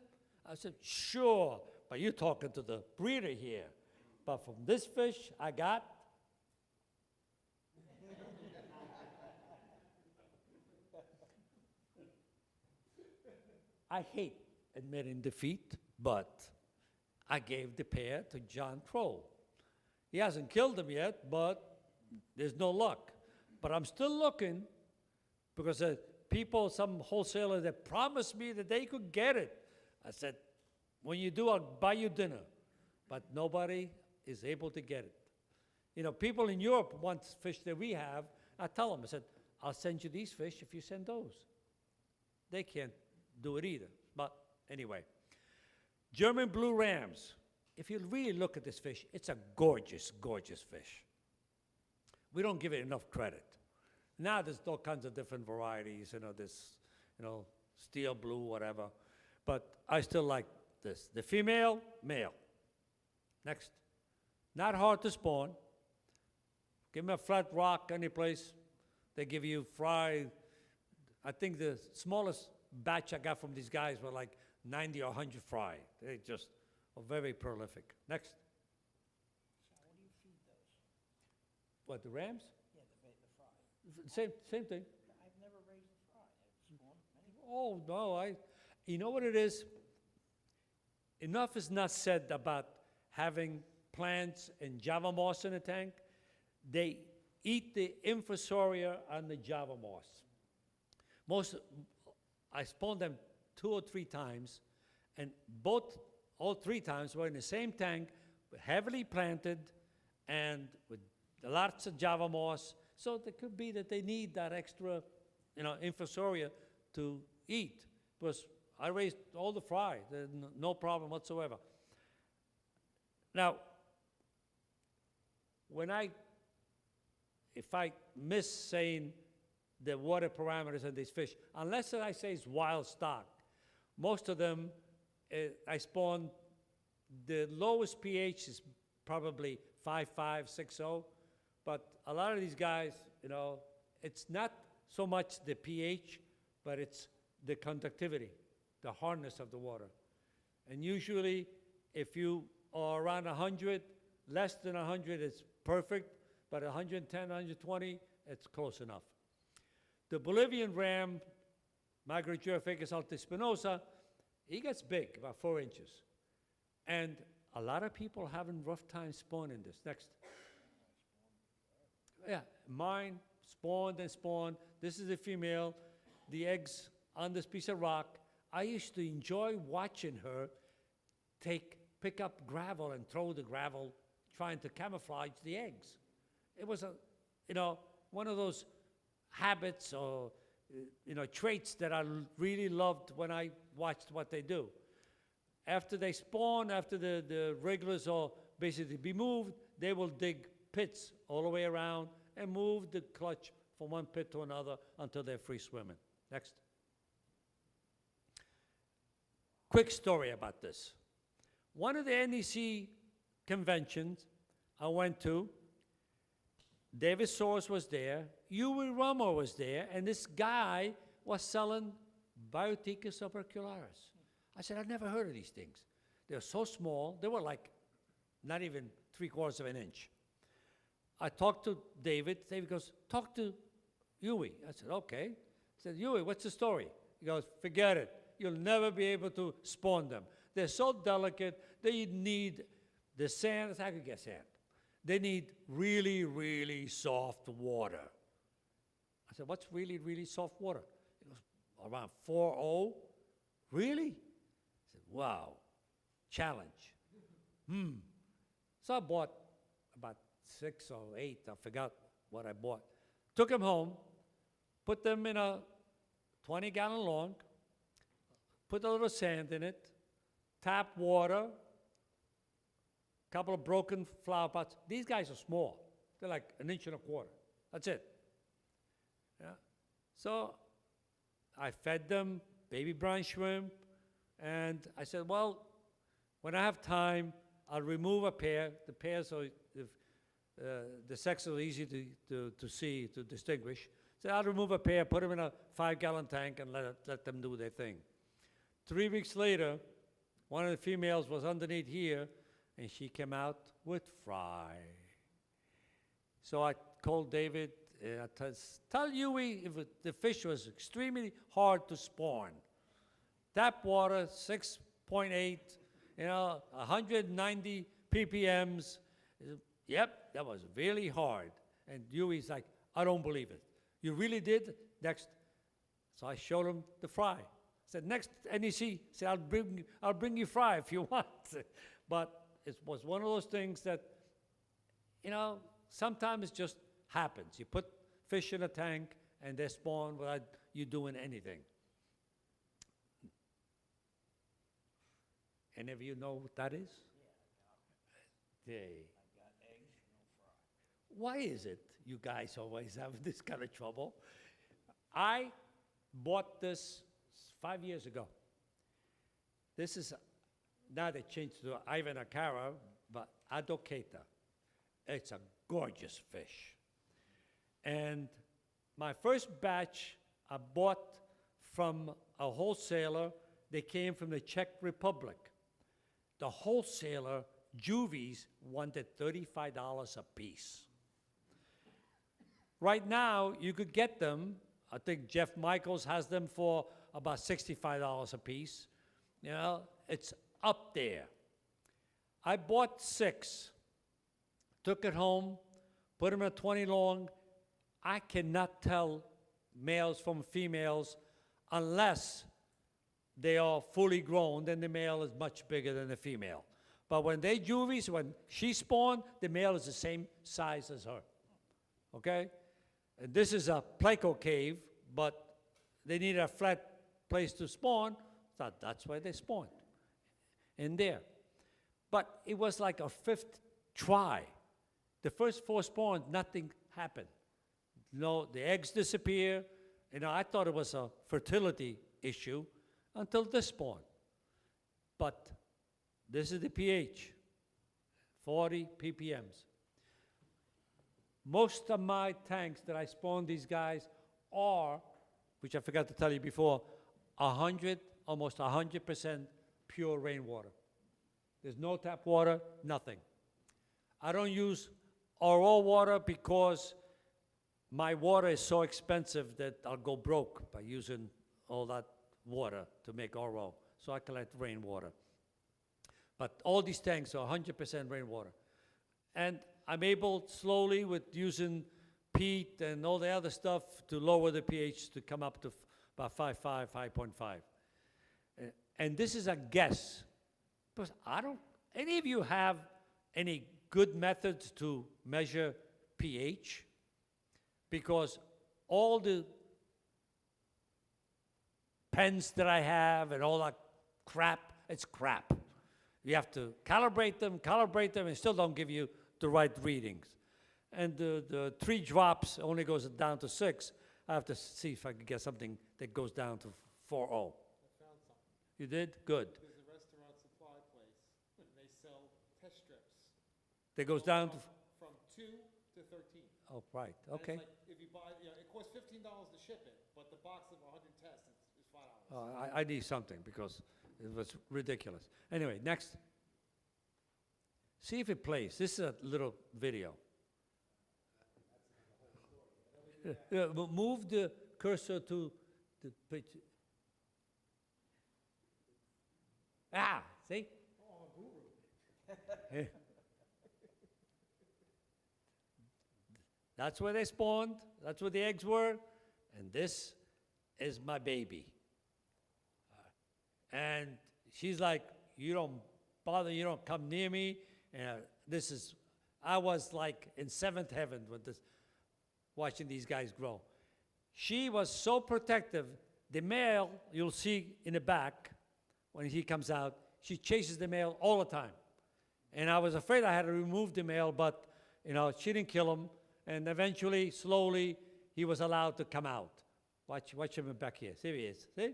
I said, sure, but you're talking to the breeder here. But from this fish, I got I hate admitting defeat, but I gave the pair to John Kroll. He hasn't killed them yet, but there's no luck. But I'm still looking because people, some wholesalers that promised me that they could get it. I said, when you do, I'll buy you dinner. But nobody is able to get it. You know, people in Europe want fish that we have. I tell them, I said, I'll send you these fish if you send those. They can't do it either. But anyway, German blue rams. If you really look at this fish, it's a gorgeous, gorgeous fish. We don't give it enough credit. Now there's all kinds of different varieties, steel blue, whatever. But I still like this. The female, male. Next. Not hard to spawn. Give them a flat rock any place. They give you fry. I think the smallest batch I got from these guys were like 90 or 100 fry. They just are very prolific. Next. So what do you feed those? What, the rams? Yeah, the fry. Same thing. I've never raised a fry. I've spawned many. Oh, no, you know what it is? Enough is not said about having plants and Java moss in a tank. They eat the infusoria on the Java moss. I spawned them 2 or 3 times, and all 3 times were in the same tank, heavily planted, and with lots of Java moss. So it could be that they need that extra, infusoria to eat. Because I raised all the fry, no problem whatsoever. Now, if I miss saying the water parameters of these fish, unless I say it's wild stock, most of them, I spawn, the lowest pH is probably 5.5, 6.0, but a lot of these guys, it's not so much the pH, but it's the conductivity, the hardness of the water. And usually, if you are around 100, less than 100 is perfect, but 110, 120, it's close enough. The Bolivian ram, Migratorificus altispinosa, he gets big, about 4 inches. And a lot of people having rough time spawning this. Next. Yeah, mine spawned and spawned. This is a female. The eggs on this piece of rock. I used to enjoy watching her pick up gravel and throw the gravel, trying to camouflage the eggs. It was one of those habits or traits that I really loved when I watched what they do. After they spawn, after the regulars are basically be moved, they will dig pits all the way around and move the clutch from one pit to another until they're free swimming. Next. quick story about this. One of the NEC conventions I went to, David Soares was there, Huey Romo was there, and this guy was selling Biotheca subercularis. I said, I'd never heard of these things. They're so small. They were like not even 3/4 of an inch. I talked to David. David goes, talk to Huey. I said, okay. I said, Huey, what's the story? He goes, forget it. You'll never be able to spawn them. They're so delicate. They need the sand. I could get sand. They need really, really soft water. I said, what's really, really soft water? He goes, around 4.0. Really? I said, wow, challenge. So I bought about 6 or 8, I forgot what I bought. Took them home, put them in a 20-gallon long, put a little sand in it, tap water, couple of broken flower pots. These guys are small. They're like 1.25 inches. That's it. Yeah. So I fed them baby brine shrimp, and I said, well, when I have time, I'll remove a pair. The pairs are, the sexes are easy to see, to distinguish. So I'll remove a pair, put them in a 5-gallon tank, and let them do their thing. 3 weeks later, one of the females was underneath here, and she came out with fry. So I called David, tell Huey if the fish was extremely hard to spawn. Tap water, 6.8, 190 ppms. Yep, that was really hard. And Huey's like, I don't believe it. You really did? Next. So I showed him the fry. I said, next NEC, said, I'll bring you fry if you want. But it was one of those things that, sometimes it just happens. You put fish in a tank and they spawn without you doing anything. Any of you know what that is? Yeah, I got eggs, no fry. Why is it you guys always have this kind of trouble? I bought this 5 years ago. This is, now they changed to Ivan Akara, but Adocata. It's a gorgeous fish. And my first batch I bought from a wholesaler. They came from the Czech Republic. The wholesaler, Juvies, wanted $35 a piece. Right now, you could get them, I think Jeff Michaels has them for about $65 a piece. It's up there. I bought 6, took it home, put them in a 20 long. I cannot tell males from females unless they are fully grown, then the male is much bigger than the female. But when they juvies, when she spawned, the male is the same size as her. Okay? And this is a Pleco cave, but they needed a flat place to spawn, so that's why they spawned in there. But it was like a 5th try. The first 4 spawns, nothing happened. The eggs disappear. I thought it was a fertility issue until this spawn. But this is the pH, 40 ppms. Most of my tanks that I spawn these guys are, which I forgot to tell you before, almost 100% pure rainwater. There's no tap water, nothing. I don't use RO water because my water is so expensive that I'll go broke by using all that water to make RO. So I collect rainwater. But all these tanks are 100% rainwater. And I'm able slowly with using peat and all the other stuff to lower the pH to come up to about 5.5, 5.5. And this is a guess. Because any of you have any good methods to measure pH? Because all the pens that I have and all that crap, it's crap. You have to calibrate them, and still don't give you the right readings. And the 3 drops only goes down to 6. I have to see if I can get something that goes down to 4.0. You did? Good. There's a restaurant supply place, and they sell test strips. That goes down to, From 2 to 13. oh, right, And it's okay. like, if you buy, it costs $15 to ship it, but the box of 100 tests is $5. I need something because it was ridiculous. Anyway, next. See if it plays. This is a little video. Move the cursor to the picture. Ah, see? That's where they spawned. That's where the eggs were. And this is my baby. And she's like, you don't bother, you don't come near me. And I was like in seventh heaven with this, watching these guys grow. She was so protective. The male, you'll see in the back, when he comes out, she chases the male all the time. And I was afraid I had to remove the male, but she didn't kill him. And eventually, slowly, he was allowed to come out. Watch him back here. See, he is. See?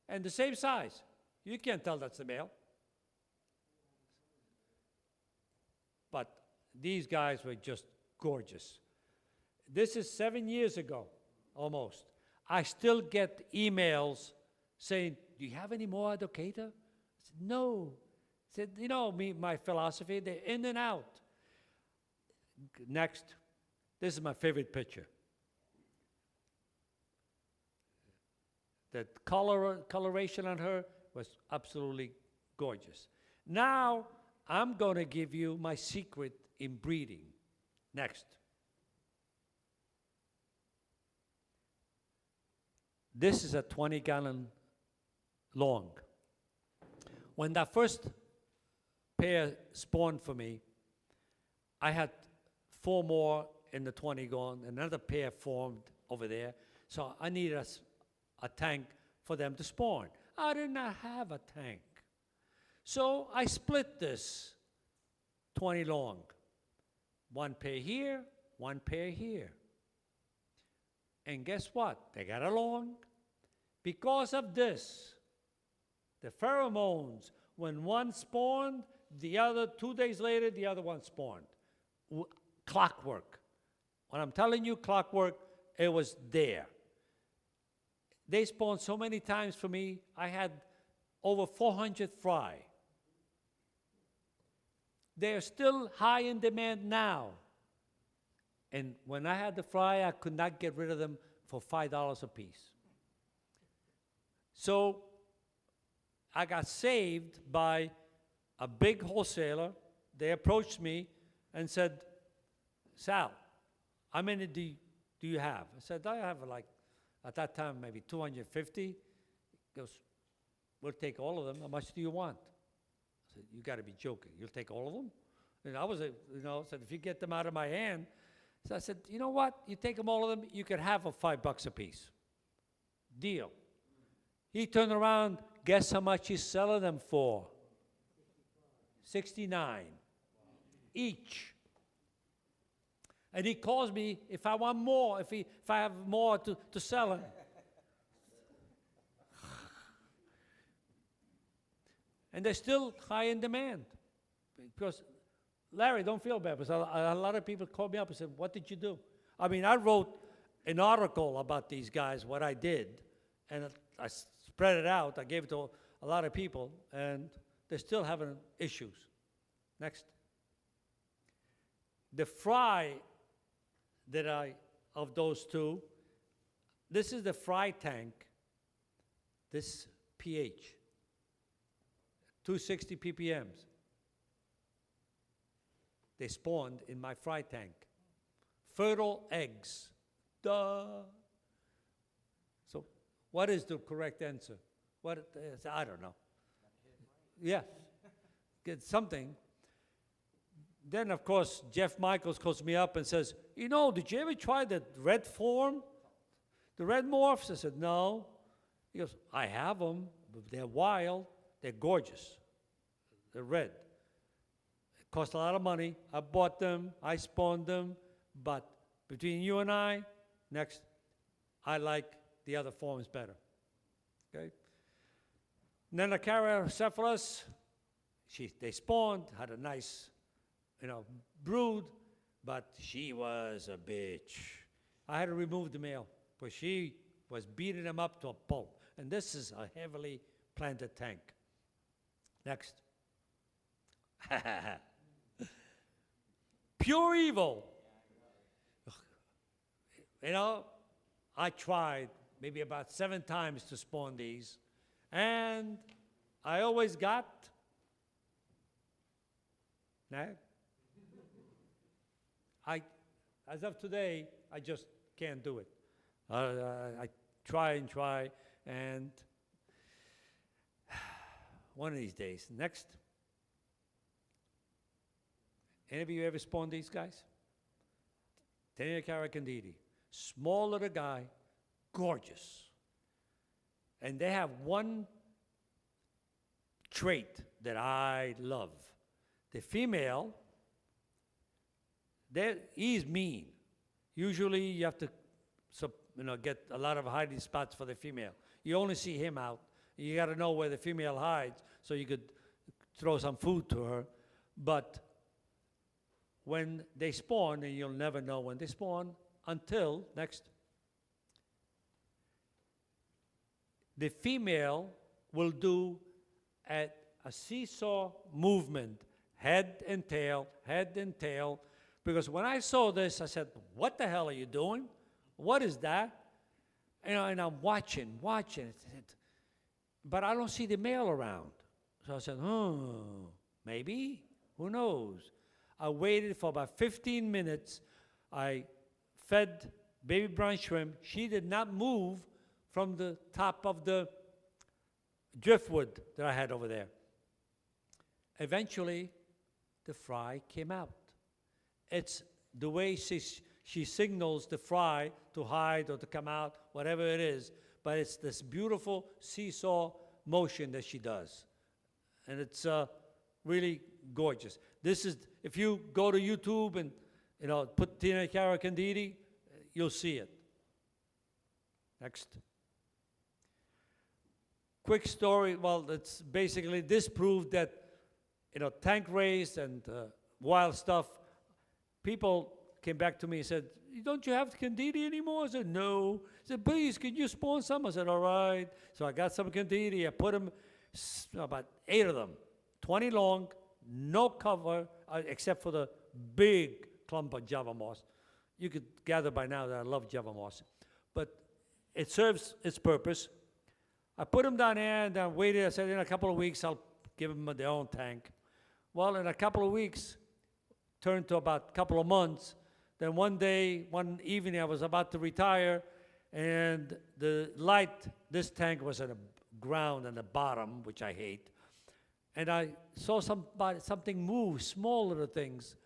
And the same size. You can't tell that's the male. But these guys were just gorgeous. This is 7 years ago, almost. I still get emails saying, do you have any more Adocata? I said, no. I said, my philosophy, they're in and out. Next, this is my favorite picture. The coloration on her was absolutely gorgeous. Now, I'm going to give you my secret in breeding. Next. This is a 20-gallon long. When that first pair spawned for me, I had 4 more in the 20 gone, another pair formed over there. So I needed a tank for them to spawn. I did not have a tank. So I split this 20 long. 1 pair here, 1 pair here. And guess what? They got along. Because of this, the pheromones, when one spawned, the other, 2 days later, the other one spawned. Clockwork. When I'm telling you clockwork, it was there. They spawned so many times for me, I had over 400 fry. They're still high in demand now. And when I had the fry, I could not get rid of them for $5 a piece. So I got saved by a big wholesaler. They approached me and said, Sal, how many do you have? I said, I have like, at that time, maybe 250. He goes, we'll take all of them. How much do you want? I said, you got to be joking. You'll take all of them? And I was, said, if you get them out of my hand. So I said, you know what? You take them all of them, you could have $5 a piece. Deal. He turned around, guess how much he's selling them for? $69 each. And he calls me if I want more, if I have more to sell him. And they're still high in demand. Because, Larry, don't feel bad, because a lot of people called me up and said, what did you do? I mean, I wrote an article about these guys, what I did, and I spread it out. I gave it to a lot of people, and they're still having issues. Next. The fry of those two, this is the fry tank, this pH, 260 ppms. They spawned in my fry tank. Fertile eggs. Duh. So what is the correct answer? I don't know. Yeah, get something. Then, of course, Jeff Michaels calls me up and says, did you ever try the red form? The red morphs? I said, no. He goes, I have them, but they're wild. They're gorgeous. They're red. It cost a lot of money. I bought them. I spawned them. But between you and I, next, I like the other forms better. Okay? Nenacaracephalus, they spawned, had a nice, brood, but she was a bitch. I had to remove the male, but she was beating them up to a pulp. And this is a heavily planted tank. Next. Pure evil. I tried maybe about 7 times to spawn these, and I always got as of today, I just can't do it. I try and try, and one of these days. Next. Any of you ever spawned these guys? Tenericara candidi. Small little guy, gorgeous. And they have one trait that I love. The female, he's mean. Usually you have to get a lot of hiding spots for the female. You only see him out. You got to know where the female hides so you could throw some food to her. But when they spawn, and you'll never know when they spawn until, next, the female will do a seesaw movement, head and tail, because when I saw this, I said, what the hell are you doing? What is that? And I'm watching, but I don't see the male around. So I said, maybe, who knows? I waited for about 15 minutes. I fed baby brown shrimp. She did not move from the top of the driftwood that I had over there. Eventually, the fry came out. It's the way she signals the fry to hide or to come out, whatever it is, but it's this beautiful seesaw motion that she does. And it's really gorgeous. This is, if you go to YouTube and put Tenericara candidi, you'll see it. Next. Quick story. Well, it's basically this proved that tank raised and wild stuff. People came back to me and said, "Don't you have candidi anymore?" I said, "No." I said, "Please, could you spawn some?" I said, "All right." So I got some candidi. I put them, about 8 of them, 20 long, no cover, except for the big clump of Java moss. You could gather by now that I love Java moss. But it serves its purpose. I put them down there and I waited. I said, in a couple of weeks, I'll give them their own tank. Well, in a couple of weeks, turned to about a couple of months. Then one day, one evening, I was about to retire, and the light, this tank was on the ground on the bottom, which I hate. And I saw something move, small little things.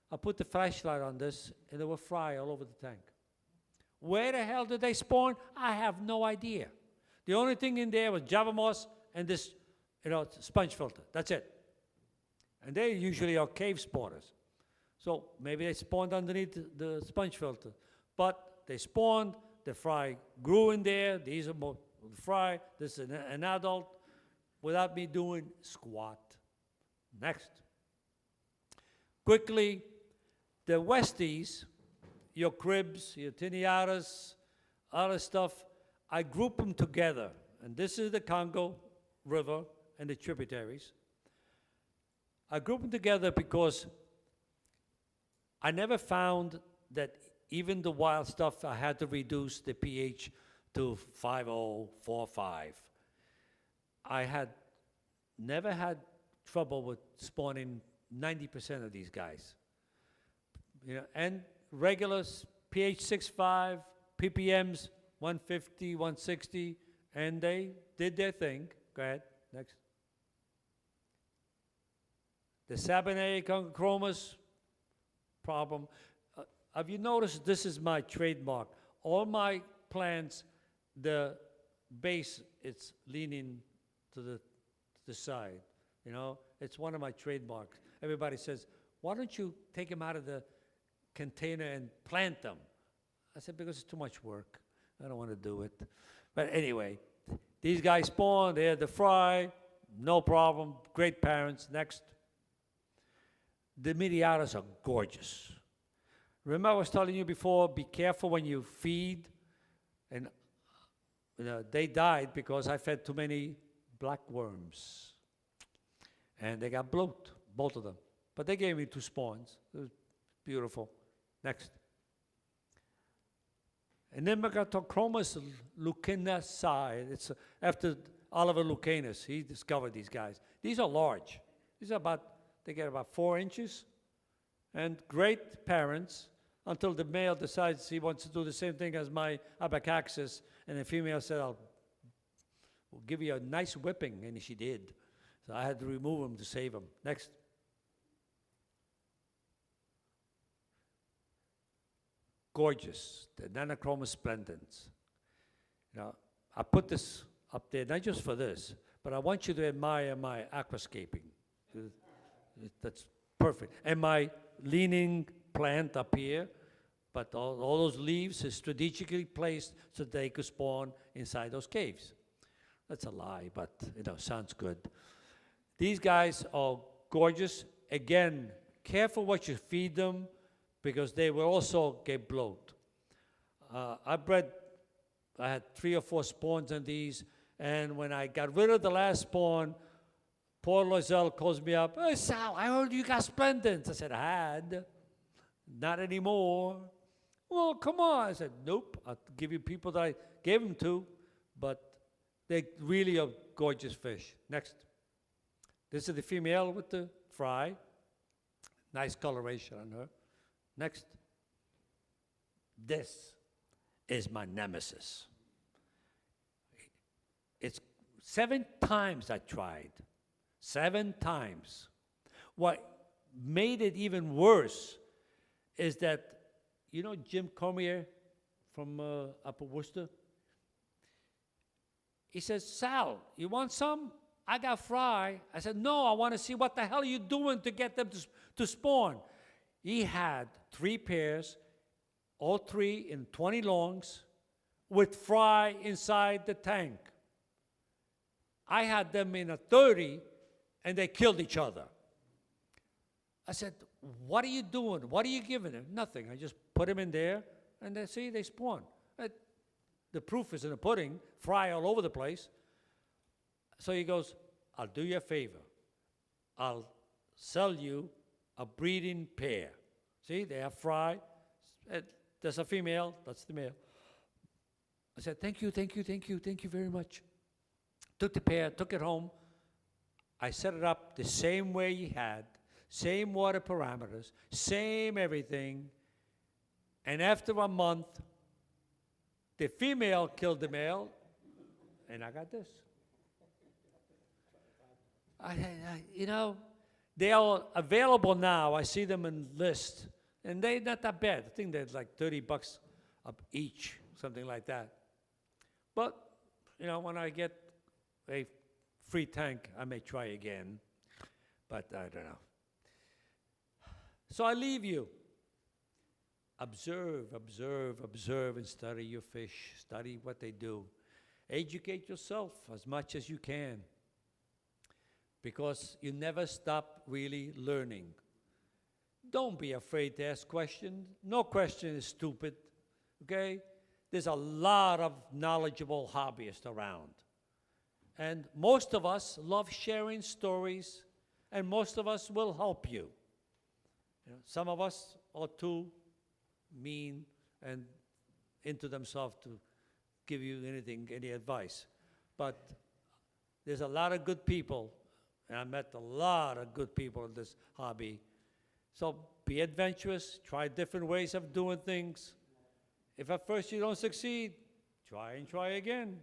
I put the flashlight on this, and there were fry all over the tank. Where the hell did they spawn? I have no idea. The only thing in there was Java moss and this, sponge filter. That's it. And they usually are cave spawners. So maybe they spawned underneath the sponge filter. But they spawned, the fry grew in there. These are more fry. This is an adult without me doing squat. Next. Quickly, the Westies, your cribs, your tiniatas, other stuff, I group them together. And this is the Congo River and the tributaries. I group them together because I never found that even the wild stuff, I had to reduce the pH to 5.0, 4.5. I had never had trouble with spawning 90% of these guys. And regular pH 6.5, ppms 150, 160, and they did their thing. Go ahead, next. The Sabonet conchochromis problem. Have you noticed this is my trademark? All my plants, the base, it's leaning to the side. It's one of my trademarks. Everybody says, why don't you take them out of the container and plant them? I said, because it's too much work. I don't want to do it. But anyway, These guys spawn, they had the fry, no problem, great parents. Next. The Miriatas are gorgeous. Remember I was telling you before, be careful when you feed. And they died because I fed too many black worms. And they got bloat, both of them. But they gave me 2 spawns. It was beautiful. Next. And then Megatochromis lucinaceae. It's after Oliver Lucanus. He discovered these guys. These are large. These are they get about 4 inches. And great parents until the male decides he wants to do the same thing as my Abacaxis. And the female said, we'll give you a nice whipping. And she did. So I had to remove him to save him. Next. Gorgeous, the Nanochroma splendens. I put this up there, not just for this, but I want you to admire my aquascaping. That's perfect. And my leaning plant up here, but all those leaves are strategically placed so they could spawn inside those caves. That's a lie, but sounds good. These guys are gorgeous. Again, careful what you feed them, because they will also get bloat. I had 3 or 4 spawns on these, and when I got rid of the last spawn, poor Loisel calls me up, "Hey, Sal, I heard you got splendens." I said, "I had. Not anymore." "Well, come on." I said, "Nope, I'll give you people that I gave them to, but they really are gorgeous fish." Next. This is the female with the fry. Nice coloration on her. Next. This is my nemesis. It's 7 times I tried. 7 times. What made it even worse is that, Jim Cormier from Upper Worcester? He says, "Sal, you want some? I got fry." I said, "No, I want to see what the hell are you doing to get them to spawn." He had 3 pairs, all 3 in 20 longs, with fry inside the tank. I had them in a 30, and they killed each other. I said, "What are you doing? What are you giving them?" "Nothing. I just put them in there, and they spawn." The proof is in the pudding, fry all over the place. So he goes, "I'll do you a favor. I'll sell you a breeding pair." See, they have fry. There's a female, that's the male. I said, thank you very much. Took the pair, took it home. I set it up the same way he had, same water parameters, same everything. And after a month, the female killed the male, and I got this. They are available now. I see them in list, and they're not that bad. I think they're like $30 up each, something like that. But, when I get a free tank, I may try again, but I don't know. So I leave you. Observe, and study your fish. Study what they do. Educate yourself as much as you can, because you never stop really learning. Don't be afraid to ask questions. No question is stupid, okay? There's a lot of knowledgeable hobbyists around. And most of us love sharing stories, and most of us will help you. Some of us are too mean and into themselves to give you any advice. But there's a lot of good people, and I met a lot of good people in this hobby. So be adventurous, try different ways of doing things. If at first you don't succeed, try and try again.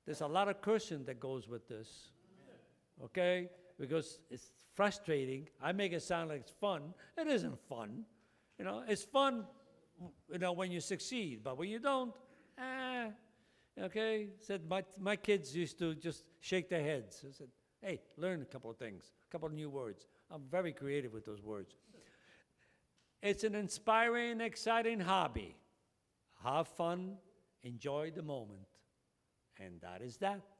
There's a lot of cursing that goes with this, okay? Because it's frustrating. I make it sound like it's fun. It isn't fun. It's fun, when you succeed, but when you don't, okay? Said my kids used to just shake their heads. I said, hey, learn a couple of things, a couple of new words. I'm very creative with those words. It's an inspiring, exciting hobby. Have fun, enjoy the moment, And that is that.